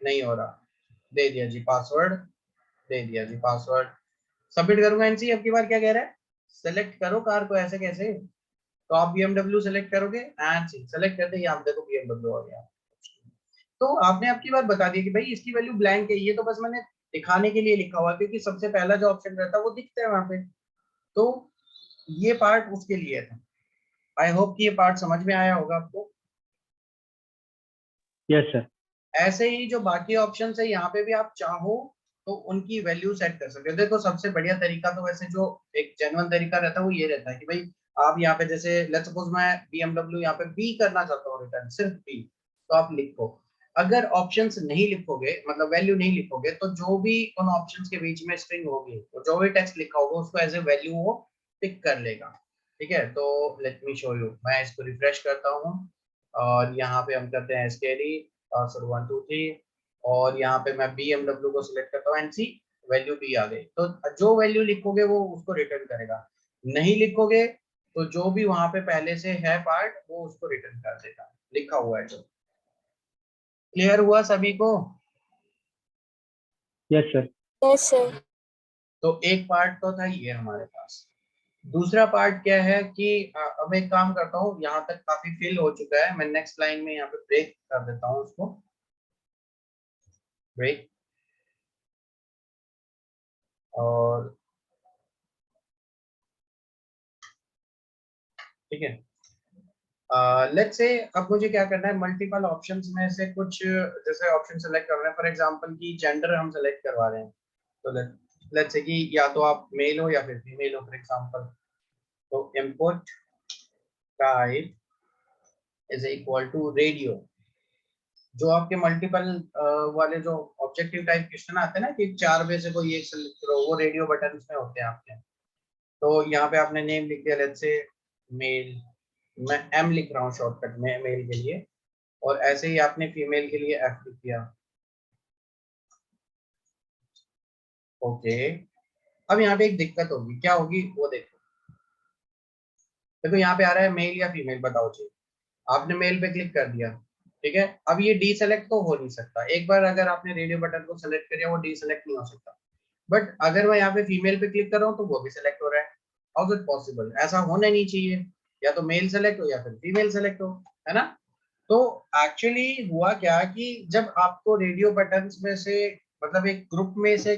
नहीं हो रहा, दे दिया जी पासवर्ड, दे दिया जी पासवर्ड, सबमिट करूंगा एनसी। अब की बार क्या कह रहा है, सेलेक्ट करो कार को, ऐसे कैसे, तो आप BMW सेलेक्ट करोगे एंड सेलेक्ट करते ही आप देखो BMW हो गया। तो आपने आपकी बात बता दी कि भाई इसकी वैल्यू ब्लैंक है, ये तो बस मैंने दिखाने के लिए लिखा हुआ है क्योंकि सबसे पहला जो ऑप्शन रहता है वो दिखता है वहां पे, तो ये पार्ट उसके लिए था। आई होप कि ये पार्ट समझ में आया होगा आपको। Yes sir. ऐसे ही जो बाकी ऑप्शन है यहाँ पे भी आप चाहो तो उनकी वैल्यू सेट कर सकते हो। देखो सबसे बढ़िया तरीका तो वैसे जो एक जेन्युइन तरीका रहता है वो ये रहता है कि भाई आप यहाँ पे जैसे लेट्स सपोज मैं BMW यहाँ पे बी करना चाहता हूँ रिटर्न, सिर्फ बी, तो आप लिखो। अगर ऑप्शंस नहीं लिखोगे, मतलब वैल्यू नहीं लिखोगे, तो जो भी उन ऑप्शंस के बीच में स्ट्रिंग होगी, तो जो भी टेक्स्ट लिखा होगा उसको एज ए वैल्यू वो पिक कर लेगा। ठीक है, तो लेट मी शो यू, मैं इसको रिफ्रेश करता हूँ और यहाँ पे हम करते हैं स्केरी सॉरी 1 2 3, और यहाँ पे मैं BMW को सिलेक्ट करता हूँ एंड सी वैल्यू बी आ गई। तो जो वैल्यू लिखोगे वो उसको रिटर्न करेगा, नहीं लिखोगे तो जो भी वहां पे पहले से है पार्ट वो उसको रिटर्न कर देगा, लिखा हुआ है जो। क्लियर हुआ सभी को? Yes sir. Yes sir. तो एक पार्ट तो था ये हमारे पास। दूसरा पार्ट क्या है कि अब एक काम करता हूँ, यहाँ तक काफी फिल हो चुका है, मैं नेक्स्ट लाइन में यहाँ पे ब्रेक कर देता हूँ उसको, ब्रेक, और ठीक है। लेट्स से अब मुझे क्या करना है, मल्टीपल ऑप्शंस में से कुछ जैसे ऑप्शन सेलेक्ट कर रहे हैं, फॉर एग्जांपल की जेंडर हम सेलेक्ट करवा रहे हैं, तो लेट्स से कि या तो आप मेल हो या फिर फीमेल हो फॉर एग्जांपल, तो input type is equal to radio. जो आपके मल्टीपल वाले जो ऑब्जेक्टिव टाइप क्वेश्चन आते हैं ना कि 4 में से कोई एक सेलेक्ट करो, वो रेडियो बटन में होते हैं आपके। तो यहाँ पे आपने नेम लिख दिया लेट्स से मेल, मैं एम लिख रहा हूँ शॉर्टकट में मेल के लिए, और ऐसे ही आपने फीमेल के लिए एफ लिख दिया। ओके, अब यहाँ पे एक दिक्कत होगी, क्या होगी वो देखो। देखो यहाँ पे आ रहा है मेल या फीमेल बताओ जी, आपने मेल पे क्लिक कर दिया, ठीक है। अब ये डी सेलेक्ट तो हो नहीं सकता, एक बार अगर आपने रेडियो बटन को सेलेक्ट कर दिया वो डी सेलेक्ट नहीं हो सकता। बट अगर मैं यहाँ पे फीमेल पे क्लिक कर रहा हूँ तो वो भी सिलेक्ट हो रहा है। How is it possible? ऐसा होना नहीं चाहिए, या तो मेल सेलेक्ट हो या फिर फीमेल सेलेक्ट हो, है ना। तो एक्चुअली हुआ क्या कि जब आपको रेडियो बटन्स में से मतलब एक ग्रुप में से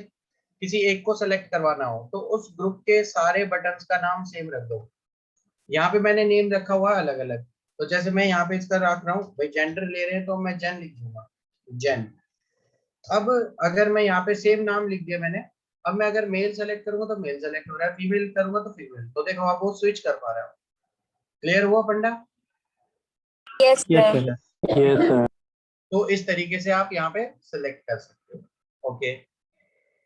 किसी एक को सेलेक्ट करवाना हो तो उस ग्रुप के सारे बटन्स का नाम सेम रख दो। यहाँ पे मैंने नेम रखा हुआ है अलग अलग, तो जैसे मैं यहाँ पे इसका रख रहा हूँ भाई जेंडर ले रहे हैं तो मैं जेन लिख दूंगा, जेन। अब अगर मैं यहाँ पे सेम नाम लिख दिया मैंने, अब मैं अगर मेल सेलेक्ट करूंगा तो मेल सेलेक्ट हो रहा है, फीमेल करूंगा तो फीमेल, तो देखो आप वो स्विच कर पा रहे हो। क्लियर हुआ Panda? Yes yes sir. Sir. Yes sir. तो इस तरीके से आप यहाँ पे सेलेक्ट कर सकते हो। ओके,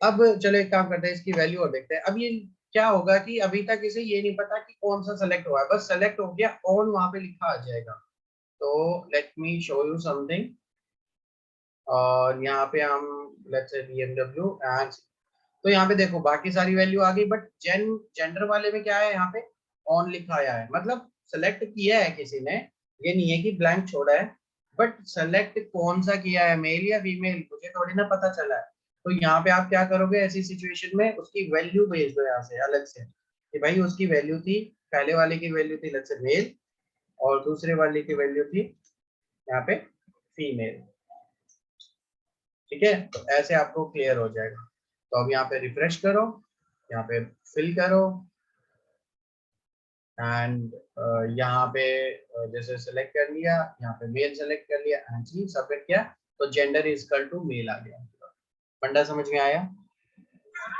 अब चलो एक काम करते हैं, इसकी वैल्यू और देखते हैं। अब ये क्या होगा कि अभी तक इसे ये नहीं पता कि कौन सा सेलेक्ट हुआ है, बस सेलेक्ट हो गया ऑन वहां पे लिखा आ जाएगा। तो let me show you something, और यहाँ पे हम लेट्स से BMW एंड, तो यहाँ पे देखो बाकी सारी वैल्यू आ गई, बट जेंडर वाले में क्या है, यहाँ पे ऑन लिखा आया है, मतलब सेलेक्ट किया है किसी ने, ये नहीं है कि ब्लैंक छोड़ा है। बट सेलेक्ट कौन सा किया है, मेल या फीमेल, मुझे थोड़ी ना पता चला है। तो यहाँ पे आप क्या करोगे ऐसी सिचुएशन में, उसकी वैल्यू भेज दो यहाँ से अलग से कि भाई उसकी वैल्यू थी, पहले वाले की वैल्यू थी लेट्स से मेल, और दूसरे वाले की वैल्यू थी यहाँ पे फीमेल। ठीक है, तो ऐसे आपको क्लियर हो जाएगा। तो अब यहाँ पे रिफ्रेश करो, यहाँ पे फिल करो, एंड यहाँ पे जैसे सेलेक्ट कर लिया, यहाँ पे मेल सेलेक्ट कर लिया एंड जी सबमिट किया, तो gender is equal to male आ गया। फंडा समझ में आया?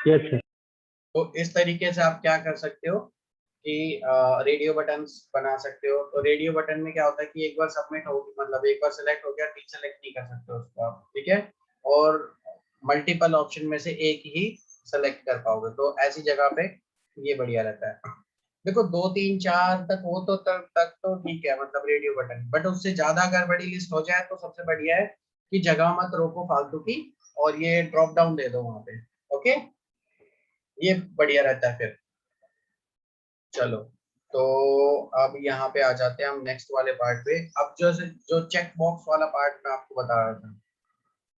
Yes sir. तो इस तरीके से आप क्या कर सकते हो कि रेडियो बटन्स बना सकते हो। तो रेडियो बटन में क्या होता है कि एक बार सबमिट हो, मतलब एक बार सेलेक्ट हो गया, डीसेलेक्ट नहीं कर सकते उसको आप, ठीक है। और मल्टीपल ऑप्शन में से एक ही सेलेक्ट कर पाओगे, तो ऐसी जगह पे ये बढ़िया रहता है। देखो 2 3 4 तक हो तो तक तो ठीक है, मतलब रेडियो बटन, बट उससे ज्यादा अगर बड़ी लिस्ट हो जाए तो सबसे बढ़िया है कि जगह मत रोको फालतू की, और ये ड्रॉप डाउन दे दो वहां पे। ओके, ये बढ़िया रहता है फिर। चलो तो अब यहाँ पे आ जाते हैं हम नेक्स्ट वाले पार्ट पे। अब जो चेक बॉक्स वाला पार्ट मैं आपको बता रहा था,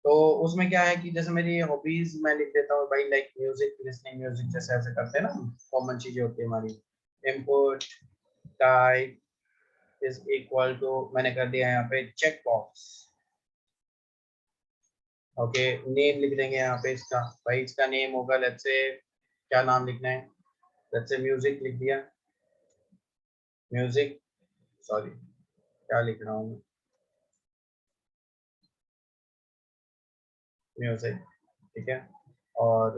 तो उसमें क्या है कि जैसे मेरी हॉबीज मैं लिख देता हूँ भाई, लाइक म्यूजिक, लिसनिंग म्यूजिक, जैसे ऐसे करते हैं ना, कॉमन चीजें होती है हमारी। Input type is equal to, मैंने कर दिया यहाँ पे चेक बॉक्स। ओके, नेम लिख देंगे यहाँ पे इसका, भाई इसका नेम होगा, लेट्स से क्या नाम लिखना है, लेट्स से म्यूजिक लिख दिया, म्यूजिक, सॉरी क्या लिख रहा हूँ, म्यूजिक, ठीक है। और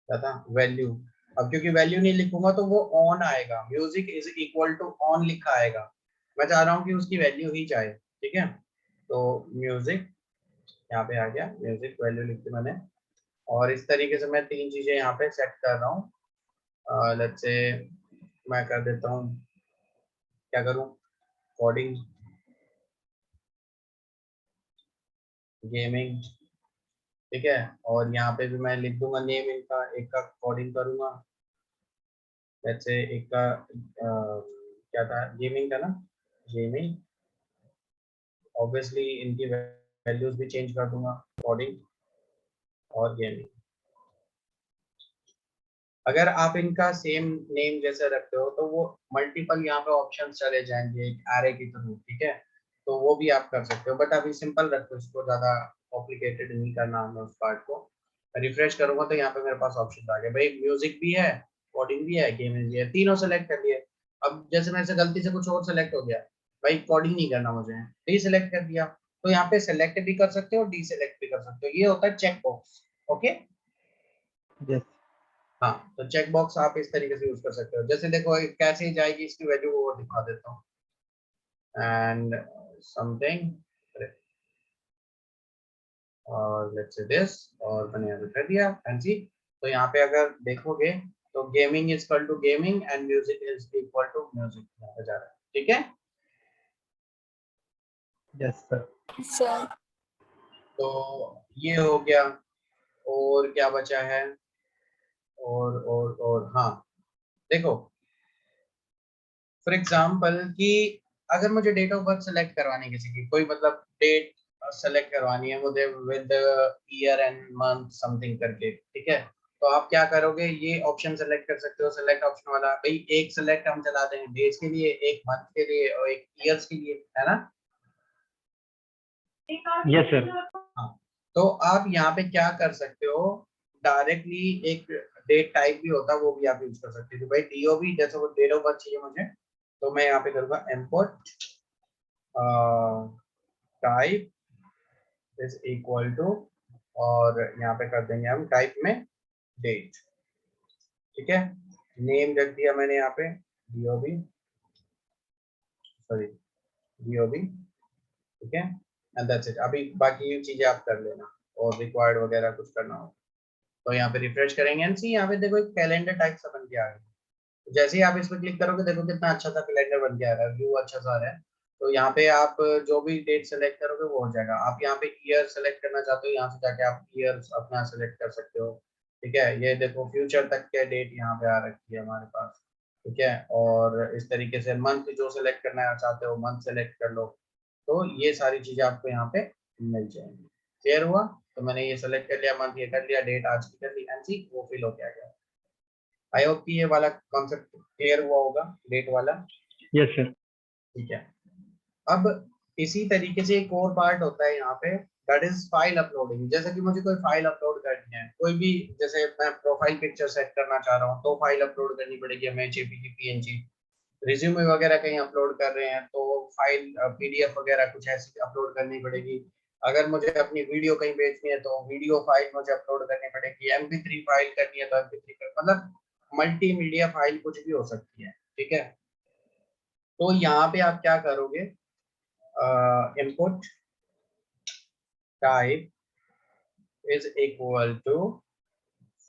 क्या था, वैल्यू। अब क्योंकि वैल्यू नहीं लिखूंगा तो वो ऑन आएगा, music is equal to on लिखा आएगा, मैं चाह रहा हूँ कि उसकी वैल्यू ही जाए, ठीक है। तो म्यूजिक यहाँ पे आ गया, म्यूजिक वैल्यू लिख दी मैंने। और इस तरीके से मैं तीन चीजें यहाँ पे सेट कर रहा हूँ। लेट्स से मैं कर देता हूँ, क्या करूँ, कोडिंग, गेमिंग, ठीक है। और यहाँ पे भी मैं लिख दूंगा नेम इनका, एक का कोडिंग करूंगा, लेट्स से एक का क्या था, गेमिंग था ना, गेमिंग, ऑब्वियसली इनकी वैल्यूज भी चेंज कर दूंगा, कोडिंग और गेमिंग। अगर आप इनका सेम नेम जैसे रखते हो तो वो मल्टीपल यहाँ पे ऑप्शन चले जाएंगे एरे की थ्रू, ठीक है। तो वो भी आप कर सकते हो, बट अभी सिंपल रखो इसको, ज्यादा कॉम्प्लिकेटेड नहीं करना हमें उस पार्ट को। रिफ्रेश करूंगा तो यहाँ पे मेरे पास ऑप्शन आ गया, भाई म्यूजिक भी है, कोडिंग भी है, गेमिंग भी है, तीनों सेलेक्ट कर लिए। अब जैसे मेरे से गलती से कुछ और सेलेक्ट हो गया, भाई कोडिंग नहीं करना मुझे, डी सेलेक्ट कर दिया, तो यहाँ पे सेलेक्ट भी कर सकते हो, डी सेलेक्ट भी कर सकते हो, ये होता है चेक बॉक्स। Okay, yes. हाँ, तो चेक बॉक्स आप इस तरीके से यूज कर सकते हो। जैसे देखो कैसे जाएगी इसकी वैल्यू, वो दिखा देता हूँ, एंड समथिंग, और लेट्स से दिस, और मैंने यहाँ पे कर दिया फैंसी। तो यहाँ पे अगर देखोगे तो gaming is equal to gaming and music is equal to music, यहाँ पे जा रहा है, ठीक है। Yes sir. सर। तो ये हो गया, और क्या बचा है, और हाँ, देखो फॉर एग्जाम्पल कि अगर मुझे डेट ऑफ बर्थ सेलेक्ट करवानी है किसी की, कोई मतलब डेट सेलेक्ट करवानी है मुझे with year and month something करके, ठीक है। तो आप क्या करोगे, ये ऑप्शन सेलेक्ट कर सकते हो, सेलेक्ट ऑप्शन वाला, भाई एक सेलेक्ट हम चला देंगे डेज के लिए, एक मंथ के लिए और एक ईयर्स के लिए, है ना। Yes sir. हाँ, तो आप यहाँ पे क्या कर सकते हो, डायरेक्टली एक डेट टाइप भी होता है, वो भी आप यूज कर सकते हो। तो भाई डीओबी, जैसे वो डेट ऑफ बर्थ चाहिए मुझे, तो मैं यहाँ पे करूँगा import type is equal to, और यहाँ पे कर देंगे हम टाइप में डेट, ठीक है। नेम रख दिया मैंने यहाँ पे डीओबी, सॉरी डीओबी, ठीक है, एंड दैट्स इट। अभी बाकी चीजें आप कर लेना, और रिक्वायर्ड वगैरह कुछ करना हो तो यहाँ पे रिफ्रेश करेंगे एंड सी, यहाँ पे देखो एक कैलेंडर टाइप सा बन के आ गया। जैसे ही आप इस पर क्लिक करोगे, देखो कितना अच्छा सा कैलेंडर बन के आ रहा है, व्यू अच्छा सा आ रहा है। तो यहाँ पे आप जो भी डेट सेलेक्ट करोगे वो हो जाएगा। आप यहाँ पे ईयर सेलेक्ट करना चाहते हो, यहाँ से जाके आप ईयर अपना सेलेक्ट कर सकते हो, ठीक है। ये देखो फ्यूचर तक के डेट यहाँ पे आ रखी है हमारे पास, ठीक है। और इस तरीके से मंथ जो सेलेक्ट करना चाहते हो मंथ सेलेक्ट कर लो। तो ये सारी चीजें आपको यहाँ पे मिल जाएंगी। क्लियर हुआ, तो मैंने ये सेलेक्ट कर लिया, मंथ ये कर लिया, डेट आज की कर ली, एंड सी वो फिल हो गया। आई होप कि ये वाला कॉन्सेप्ट क्लियर हुआ होगा, डेट वाला, यस सर। ठीक है। अब इसी तरीके से एक और पार्ट होता है यहाँ पे, दैट इज फाइल अपलोडिंग। जैसे कि मुझे कोई फाइल अपलोड करनी है, कोई भी, जैसे मैं प्रोफाइल पिक्चर सेट करना चाह रहा हूँ तो फाइल अपलोड करनी पड़ेगी हमें, जेपीजी, पीएनजी, रिज्यूमे वगैरह कहीं अपलोड कर रहे हैं तो फाइल पीडीएफ वगैरह कुछ ऐसी अपलोड करनी पड़ेगी। अगर मुझे अपनी वीडियो कहीं भेजनी है तो वीडियो फाइल मुझे अपलोड करनी पड़ेगी, MP3 फाइल करनी है तो MP3, मतलब मल्टीमीडिया फाइल कुछ भी हो सकती है, ठीक है। तो यहाँ पे आप क्या करोगे, input type is equal to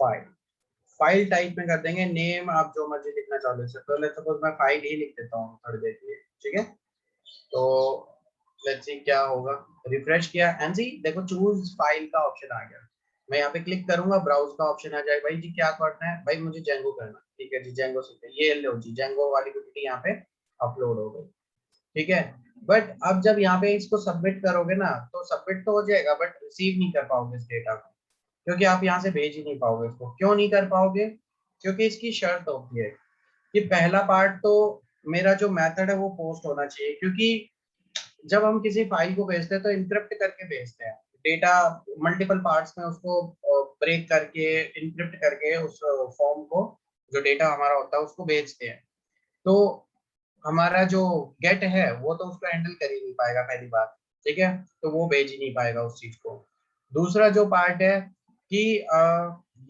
file, file type में कर देंगे नेम, आप जो मर्जी लिखना चाहो ले सकते हो। लेट्स सपोज मैं फाइल ही लिख देता हूँ थोड़ी देर के लिए, ठीक है। तो लेट्स सी क्या होगा, रिफ्रेश किया एंड सी देखो चूज फाइल का ऑप्शन आ गया। मैं यहाँ पे क्लिक करूंगा, ब्राउज का ऑप्शन आ जाएगा, भाई जी क्या करना है, भाई मुझे जेंगो करना है, ठीक है जी जेंगो सीखते, ये लो जी जेंगो वाली वीडियो यहाँ पे अपलोड हो गई, ठीक है। बट अब जब यहाँ पे इसको सबमिट करोगे ना, तो सबमिट तो हो जाएगा बट रिसीव नहीं कर पाओगे इस डेटा को, क्योंकि आप यहाँ से भेज ही नहीं पाओगे इसको। क्यों नहीं कर पाओगे? क्योंकि इसकी शर्त होती है कि पहला पार्ट तो मेरा जो मेथड है वो पोस्ट होना चाहिए, क्योंकि जब हम किसी फाइल को भेजते हैं तो इनक्रिप्ट करके भेजते हैं डेटा, मल्टीपल पार्ट्स में उसको ब्रेक करके इनक्रिप्ट करके उस फॉर्म को, जो डेटा हमारा होता है उसको भेजते हैं। तो हमारा जो गेट है वो तो उसको हैंडल कर ही नहीं पाएगा पहली बात, ठीक है, तो वो भेज ही नहीं पाएगा उस चीज को। दूसरा जो पार्ट है कि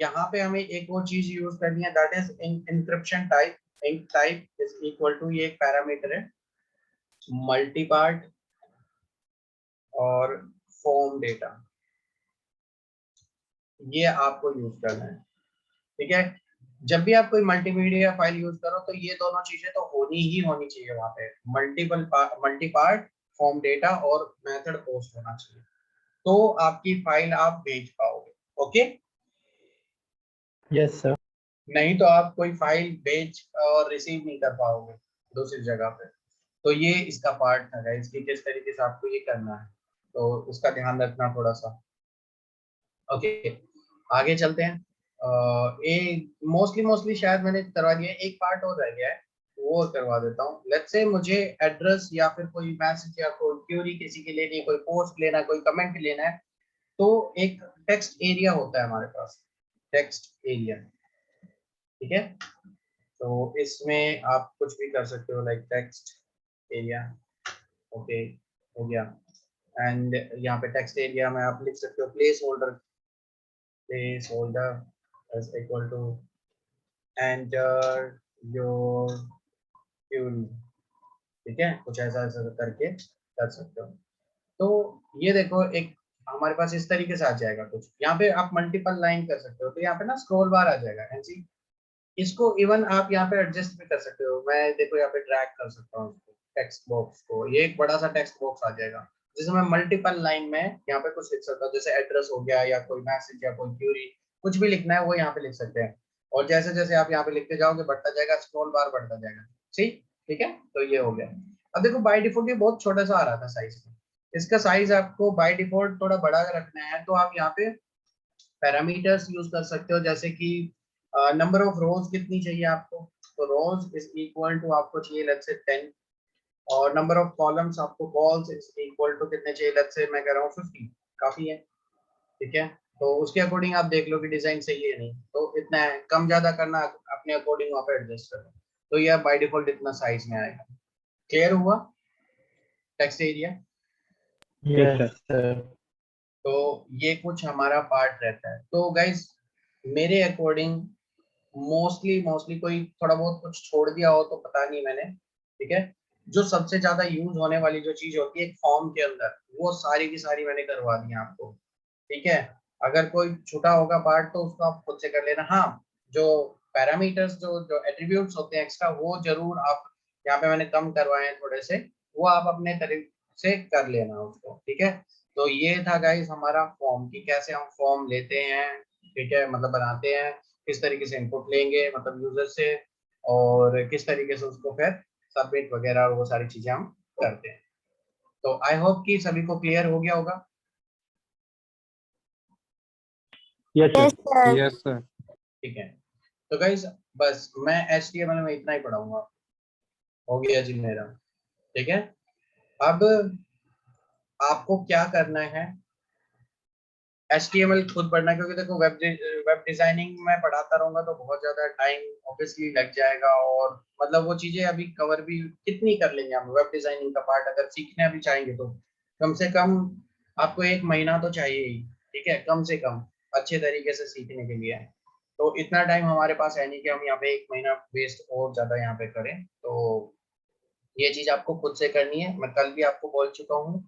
यहाँ पे हमें एक वो चीज यूज करनी है, that is encryption type. Enctype is equal to, ये एक पैरामीटर है, मल्टी पार्ट और फॉर्म डेटा, ये आपको यूज करना है, ठीक है। जब भी आप कोई मल्टीमीडिया फाइल यूज करो तो ये दोनों चीजें तो होनी ही होनी चाहिए वहां पे, मल्टी पार्ट, फॉर्म डेटा और मेथड पोस्ट होना चाहिए, तो आपकी फाइल आप भेज पाओगे। Okay, yes sir. नहीं तो आप कोई फाइल भेज और रिसीव नहीं कर पाओगे दूसरी जगह पे। तो ये इसका पार्ट था गाइस, कि किस तरीके से आपको ये करना है, तो उसका ध्यान रखना थोड़ा सा। ओके, आगे चलते हैं। ये मोस्टली शायद मैंने करवा दिया है, एक पार्ट और रह गया है, वो और करवा देता हूँ। लेट्स से मुझे एड्रेस या फिर कोई मैसेज या कोई क्यूरी किसी के लेनी है, कोई पोस्ट लेना है, कोई कमेंट लेना है, तो एक टेक्स्ट एरिया होता है हमारे पास, टेक्स्ट एरिया, ठीक है। तो इसमें आप कुछ भी कर सकते हो, लाइक टेक्स्ट एरिया, ओके हो गया। एंड यहाँ पे टेक्स्ट एरिया में आप लिख सकते हो place holder is equal to enter your query, ठीक है, कुछ ऐसा ऐसा करके कर सकते हो। तो ये देखो, एक हमारे पास इस तरीके से आ जाएगा कुछ, यहाँ पे आप मल्टीपल लाइन कर सकते हो, तो यहाँ पे ना स्क्रॉल बार आ जाएगा ऐसी, इसको इवन आप यहाँ पे एडजस्ट भी कर सकते हो। मैं देखो यहाँ पे ड्रैग कर सकता हूँ टेक्स्ट बॉक्स को, ये एक बड़ा सा टेक्स्ट बॉक्स आ जाएगा जिसमें मल्टीपल लाइन में यहाँ पे कुछ लिख सकता हूँ, जैसे एड्रेस हो गया या कोई मैसेज या कोई क्यूरी, कुछ भी लिखना है वो यहाँ पे लिख सकते हैं। और जैसे जैसे आप यहाँ पे लिखते जाओगे बढ़ता जाएगा, स्क्रॉल बार बढ़ता जाएगा, ठीक, ठीक है। तो ये हो गया। अब देखो बाय डिफॉल्ट ये बहुत छोटा सा आ रहा था साइज में, इसका साइज आपको बाय डिफॉल्ट थोड़ा बड़ा रखना है, तो आप यहाँ पे पैरामीटर्स यूज कर सकते हो, जैसे कि नंबर ऑफ रोज कितनी चाहिए आपको, तो रोज इज इक्वल टू आपको चाहिए लेट्स से 10, और नंबर ऑफ कॉलम्स आपको कॉल्स इज इक्वल टू कितने चाहिए, लेट्स से मैं कह रहा हूँ 50, काफी है, ठीक है। तो उसके अकॉर्डिंग आप देख लो कि डिजाइन सही है नहीं, तो इतना है, कम ज्यादा करना अपने अकॉर्डिंग वहाँ पे एडजस्ट करो। तो यह बाय डिफॉल्ट इतना साइज में आएगा। क्लियर हुआ टेक्स्ट एरिया? Yes sir. तो ये कुछ हमारा पार्ट रहता है। तो गाइज मेरे अकॉर्डिंग मोस्टली कोई थोड़ा बहुत कुछ छोड़ दिया हो तो पता नहीं मैंने, ठीक है। जो सबसे ज्यादा यूज होने वाली जो चीज होती है फॉर्म के अंदर, वो सारी की सारी मैंने करवा दी आपको, ठीक है। अगर कोई छूटा होगा पार्ट तो उसको आप खुद से कर लेना। हाँ, जो पैरामीटर्स जो जो एट्रीब्यूट्स होते हैं एक्स्ट्रा, वो जरूर आप यहाँ पे मैंने कम करवाए हैं थोड़े से, वो आप अपने तरीके से कर लेना उसको, ठीक है। तो ये था गाइस हमारा फॉर्म, की कैसे हम फॉर्म लेते हैं, ठीक है, मतलब बनाते हैं, किस तरीके से इनपुट लेंगे मतलब यूजर से, और किस तरीके से उसको फिर सबमिट वगैरह वो सारी चीजें हम करते हैं। तो आई होप कि सभी को क्लियर हो गया होगा। Yes Yes, sir. sir. Yes sir. ठीक है, तो गाइस बस मैं HTML में इतना ही पढ़ाऊंगा, हो गया जी मेरा, ठीक है। अब आपको क्या करना है, HTML खुद पढ़ना है, क्योंकि देखो वेब डिजाइनिंग में पढ़ाता रहूंगा तो बहुत ज्यादा टाइम ऑब्वियसली लग जाएगा, और मतलब वो चीजें अभी कवर भी कितनी कर लेंगे हम, वेब डिजाइनिंग का पार्ट अगर सीखने भी चाहेंगे तो कम से कम आपको 1 महीना तो चाहिए ही, ठीक है, कम से कम अच्छे तरीके से सीखने के लिए। तो इतना टाइम हमारे पास है नहीं कि हम यहाँ पे 1 महीना वेस्ट और ज्यादा यहाँ पे करें। तो ये चीज आपको खुद से करनी है, मैं कल भी आपको बोल चुका हूँ,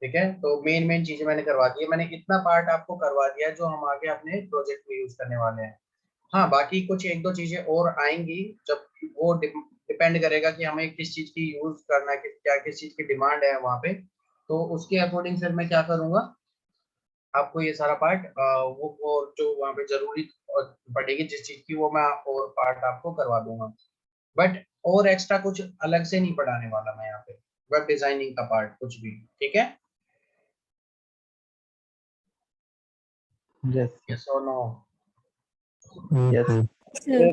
ठीक है। तो मेन मेन चीजें मैंने करवा दी है, मैंने इतना पार्ट आपको करवा दिया है जो हम आगे अपने प्रोजेक्ट में यूज करने वाले हैं। हाँ, बाकी कुछ एक दो चीजें और आएंगी, जब वो डिपेंड करेगा कि हमें किस चीज की यूज करना है, क्या किस चीज की डिमांड है वहाँ पे, तो उसके अकॉर्डिंग फिर मैं क्या करूँगा, आपको ये सारा पार्ट वो और जो वहाँ पे जरूरी पड़ेगी जिस चीज की, वो मैं और पार्ट आपको करवा दूंगा। बट और एक्स्ट्रा कुछ अलग से नहीं पढ़ाने वाला मैं यहाँ पे, वेब डिजाइनिंग का पार्ट कुछ भी। ठीक है, Yes. यस और नो? Yes. sir.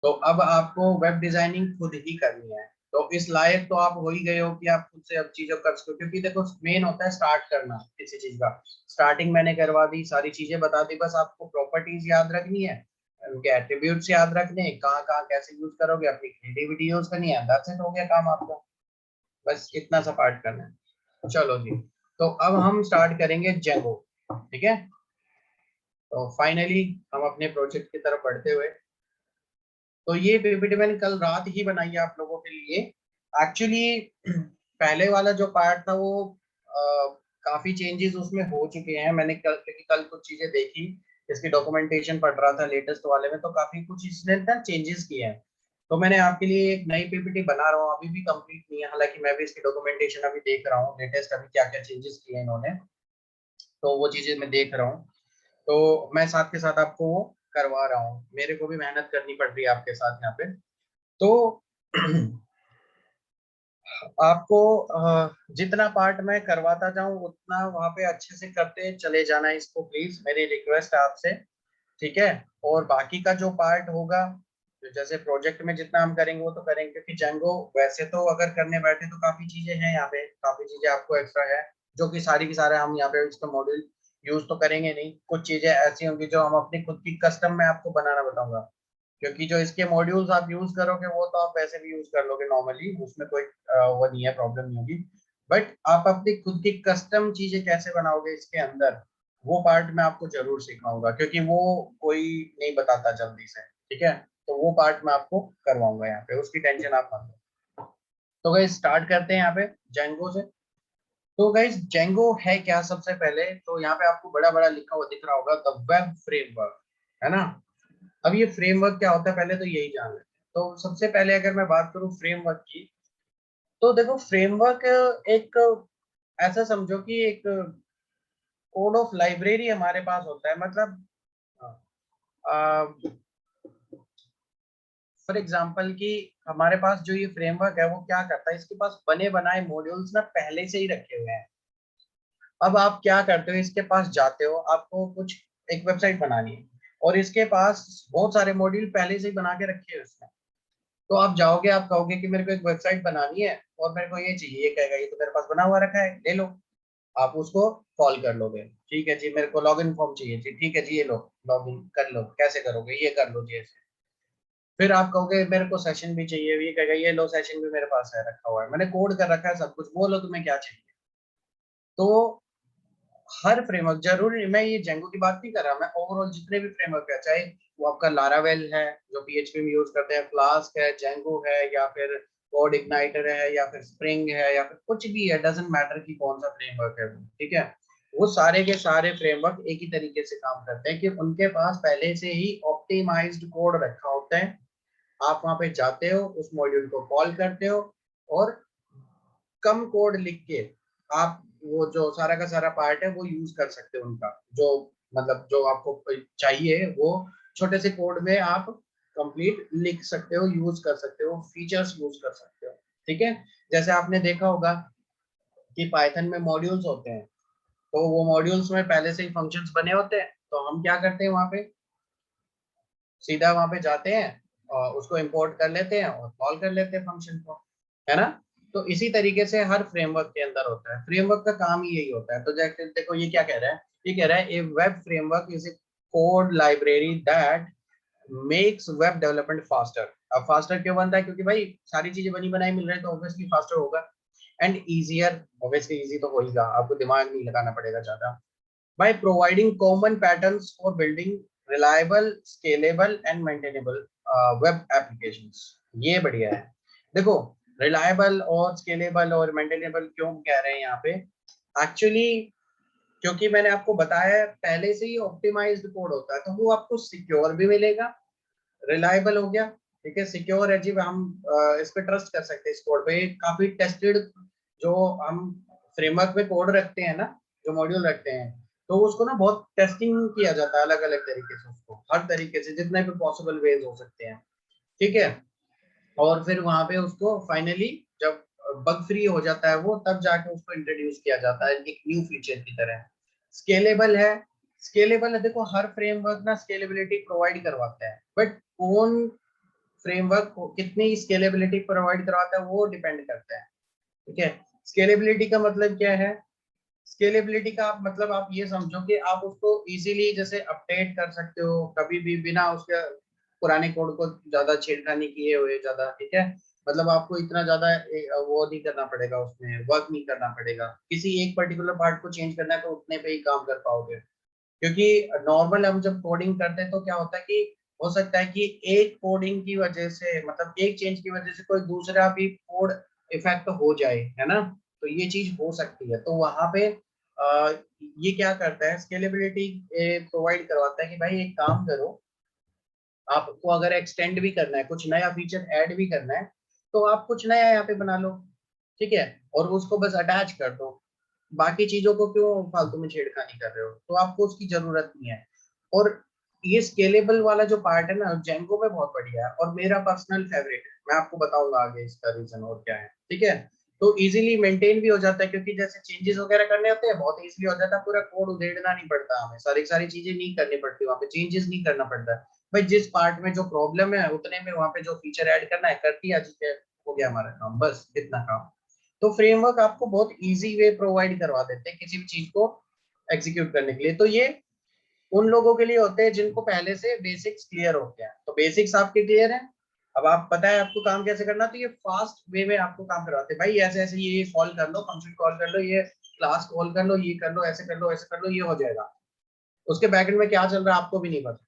तो अब आपको वेब डिजाइनिंग खुद ही करनी है, तो इस लायक तो आप हो ही गए हो कि आप खुद से अब चीजों कर सको, क्योंकि देखो मेन होता है स्टार्ट करना किसी चीज का। स्टार्टिंग मैंने करवा दी, सारी चीजें बता दी, बस आपको प्रॉपर्टीज याद रखनी है, उनके एट्रीब्यूट्स याद रखने हैं, कहाँ कहाँ कैसे यूज करोगे, अपनी क्रिएटिविटी यूज करनी है, दैट्स इट, हो गया काम आपका। बस इतना सा पार्ट करना है। चलो जी, तो अब हम स्टार्ट करेंगे जेंगो। ठीक है, तो फाइनली हम अपने प्रोजेक्ट की तरफ बढ़ते हुए, तो ये पीपीटी मैंने कल रात ही बनाई है आप लोगों के लिए। एक्चुअली पहले वाला जो पार्ट था वो काफी चेंजेस उसमें हो चुके हैं। मैंने क्योंकि कल कुछ चीजें देखी, इसकी डॉक्यूमेंटेशन पढ़ रहा था लेटेस्ट वाले में, तो काफी कुछ इसने ना चेंजेस किए हैं। तो मैंने आपके लिए एक नई पीपीटी बना रहा हूँ, अभी भी कंप्लीट नहीं है, हालांकि मैं भी इसकी डॉक्यूमेंटेशन अभी देख रहा हूँ लेटेस्ट, अभी क्या क्या चेंजेस किए हैं इन्होंने, तो वो चीजें मैं देख रहा हूँ। तो मैं साथ के साथ आपको वो करवा रहा हूँ, मेरे को भी मेहनत करनी पड़ रही है आपके साथ यहाँ पे। तो आपको जितना पार्ट मैं करवाता जाऊं उतना वहां पे अच्छे से करते चले जाना इसको, प्लीज मेरी रिक्वेस्ट है आपसे। ठीक है, और बाकी का जो पार्ट होगा, जैसे प्रोजेक्ट में जितना हम करेंगे वो तो करेंगे, क्योंकि जेंगो वैसे तो अगर करने बैठे तो काफी चीजें हैं यहाँ पे, काफी चीजें आपको एक्स्ट्रा है, जो कि सारी की सारे हम यहाँ पे इसका मॉड्यूल यूज तो करेंगे नहीं। कुछ चीजें ऐसी होंगी जो हम अपनी खुद की कस्टम में आपको बनाना बताऊंगा, क्योंकि जो इसके मॉड्यूल्स आप यूज करोगे वो तो आप वैसे भी यूज कर लोगे नॉर्मली, उसमें कोई वो नहीं है, प्रॉब्लम नहीं होगी। बट आप अपनी खुद की कस्टम चीजें कैसे बनाओगे इसके अंदर, वो पार्ट मैं आपको जरूर सिखाऊंगा, क्योंकि वो कोई नहीं बताता जल्दी से। ठीक है, तो वो पार्ट मैं आपको करवाऊंगा यहाँ पे, उसकी टेंशन आप मत लो। तो गाइस स्टार्ट करते हैं यहाँ पे जेंगो से। तो गाइस जेंगो है क्या, सबसे पहले तो यहाँ पे आपको बड़ा बड़ा लिखा हुआ दिख रहा होगा द वेब फ्रेमवर्क, है ना? अब ये फ्रेमवर्क क्या होता है पहले तो यही जान लेते हैं। तो सबसे पहले अगर मैं बात करूं फ्रेमवर्क की, तो देखो फ्रेमवर्क एक ऐसा समझो कि एक कोड ऑफ लाइब्रेरी हमारे पास होता है, मतलब फॉर एग्जांपल कि हमारे पास जो ये फ्रेमवर्क है वो क्या करता है, इसके पास बने बनाए मॉड्यूल्स ना पहले से ही रखे हुए हैं। अब आप क्या करते हो, इसके पास जाते हो, आपको कुछ एक वेबसाइट बनानी है और इसके पास बहुत सारे मॉड्यूल पहले से ही बना के रखे हैं उसने। तो आप जाओगे, आप कहोगे कि मेरे को एक वेबसाइट बनानी है और मेरे को ये चाहिए, ये कहेगा ये तो मेरे पास बना हुआ रखा है, ले लो। आप उसको कॉल कर लोगे, ठीक है जी मेरे को लॉगिन फॉर्म चाहिए जी, ठीक है जी ये लो लॉगिन कर लो, कैसे करोगे ये कर लो जी ऐसे। फिर आप कहोगे मेरे को सेशन भी चाहिए, ये कहेगा ये लो सेशन भी मेरे पास है रखा हुआ है, मैंने कोड कर रखा है सब कुछ, बोलो तुम्हें क्या चाहिए। तो हर फ्रेमवर्क, जरूरी मैं ये जेंगो की बात नहीं कर रहा, मैं ओवरऑल जितने भी फ्रेमवर्क है, चाहे वो आपका लारावेल है जो पीएचपी में यूज करते हैं, फ्लास्क है, जेंगो है, या फिर कोड इग्नाइटर है, या फिर स्प्रिंग है, या फिर कुछ भी है, डजंट मैटर कि कौन सा फ्रेमवर्क है वो, ठीक है। वो सारे के सारे फ्रेमवर्क एक ही तरीके से काम करते हैं कि उनके पास पहले से ही ऑप्टिमाइज्ड कोड रखा होता है। आप वहां पे जाते हो, उस मॉड्यूल को कॉल करते हो और कम कोड लिख के आप वो जो सारा का सारा पार्ट है वो यूज कर सकते हो उनका, जो मतलब जो आपको चाहिए वो छोटे से कोड में आप कंप्लीट लिख सकते हो, यूज कर सकते हो, फीचर्स यूज कर सकते हो। ठीक है, जैसे आपने देखा होगा कि पाइथन में मॉड्यूल्स होते हैं, तो वो मॉड्यूल्स में पहले से ही फंक्शंस बने होते हैं, तो हम क्या करते हैं वहां पे सीधा वहां पे जाते हैं और उसको इंपोर्ट कर लेते हैं और कॉल कर लेते हैं फंक्शन को, है ना? तो इसी तरीके से हर फ्रेमवर्क के अंदर होता है, फ्रेमवर्क का काम ही यही होता है। तो जैसे देखो ये क्या कह रहा है, ये कह रहा है a web framework is a code library that makes web development faster. अब फास्टर क्यों बनता है, क्योंकि भाई सारी चीजें बनी बनाई मिल रही है तो ऑब्वियसली फास्टर होगा, एंड इजियर, ऑब्वियसली इजी तो होगा, आपको दिमाग नहीं लगाना पड़ेगा ज्यादा, by providing common patterns for building reliable, scalable and maintainable web applications। ये बढ़िया है। देखो रिलायबल और स्केलेबल और मेंटेनेबल क्यों कह रहे हैं यहाँ पे, एक्चुअली क्योंकि मैंने आपको बताया है पहले से ही ऑप्टिमाइज्ड कोड होता है, तो वो आपको सिक्योर भी मिलेगा, रिलायबल हो गया, ठीक है, सिक्योर है जी, हम इस पे ट्रस्ट कर सकते हैं, इस कोड पे काफी टेस्टेड, जो हम फ्रेमवर्क में कोड रखते हैं ना, जो मॉड्यूल रखते हैं तो उसको ना बहुत टेस्टिंग किया जाता है अलग अलग तरीके से, उसको हर तरीके से जितने भी पॉसिबल वेज हो सकते हैं, ठीक है। और फिर वहां पे उसको फाइनली जब बग फ्री हो जाता है वो, तब जाके उसको इंट्रोड्यूस किया जाता है एक न्यू फीचर की तरह। स्केलेबल है, स्केलेबल है, देखो हर फ्रेमवर्क ना स्केलेबिलिटी प्रोवाइड करवाता है, बट कौन फ्रेमवर्क कितनी स्केलेबिलिटी प्रोवाइड करवाता है वो डिपेंड करता है, ठीक है। स्केलेबिलिटी का मतलब क्या है? स्केलेबिलिटी का आप मतलब आप ये समझो कि आप उसको इजीली जैसे अपडेट कर सकते हो कभी भी बिना उसके पुराने कोड को ज्यादा छेड़खानी किए हुए ज्यादा, ठीक है। मतलब आपको इतना ज्यादा वो नहीं करना पड़ेगा, उसमें वर्क नहीं करना पड़ेगा, किसी एक पर्टिकुलर पार्ट को चेंज करना है तो उतने पे ही काम कर पाओगे। क्योंकि नॉर्मल हम जब कोडिंग करते हैं तो क्या होता है कि हो सकता है कि एक कोडिंग की वजह से मतलब एक चेंज की वजह से कोई दूसरा भी कोड इफेक्ट हो जाए, है ना। तो ये चीज हो सकती है, तो वहां पे आ, ये क्या करता है, स्केलेबिलिटी प्रोवाइड करवाता है कि भाई एक काम करो, आपको अगर एक्सटेंड भी करना है, कुछ नया फीचर ऐड भी करना है, तो आप कुछ नया यहाँ पे बना लो, ठीक है, और उसको बस अटैच कर दो। बाकी चीजों को क्यों फालतू में छेड़खानी कर रहे हो, तो आपको उसकी जरूरत नहीं है। और ये स्केलेबल वाला जो पार्ट है ना जेंगो में बहुत बढ़िया है, और मेरा पर्सनल फेवरेट है, मैं आपको बताऊंगा आगे इसका रीजन और क्या है, ठीक है। तो इजीली मेंटेन भी हो जाता है, क्योंकि जैसे चेंजेस वगैरह करने होते हैं बहुत इजीली हो जाता है, पूरा कोड उधेड़ना नहीं पड़ता, हमें सारी सारी चीजें नहीं करनी पड़ती, वहाँ पे चेंजेस नहीं करना पड़ता। भाई जिस पार्ट में जो प्रॉब्लम है उतने में वहां पे जो फीचर ऐड करना है कर दिया, ठीक है, हो गया हमारा काम, बस इतना काम। तो फ्रेमवर्क आपको बहुत इजी वे प्रोवाइड करवा देते हैं किसी भी चीज को एग्जीक्यूट करने के लिए। तो ये उन लोगों के लिए होते हैं जिनको पहले से बेसिक्स क्लियर होते हैं, तो बेसिक्स आपके क्लियर है, अब आप पता है आपको काम कैसे करना, तो ये फास्ट वे में आपको काम करवाते हैं, भाई ऐसे ऐसे ये कॉल कर लो, फंक्शन कॉल कर लो, ये क्लास कॉल कर लो, ये कर लो, ऐसे कर लो, ऐसे कर लो, ये हो जाएगा। उसके बैकएंड में क्या चल रहा है आपको भी नहीं पता,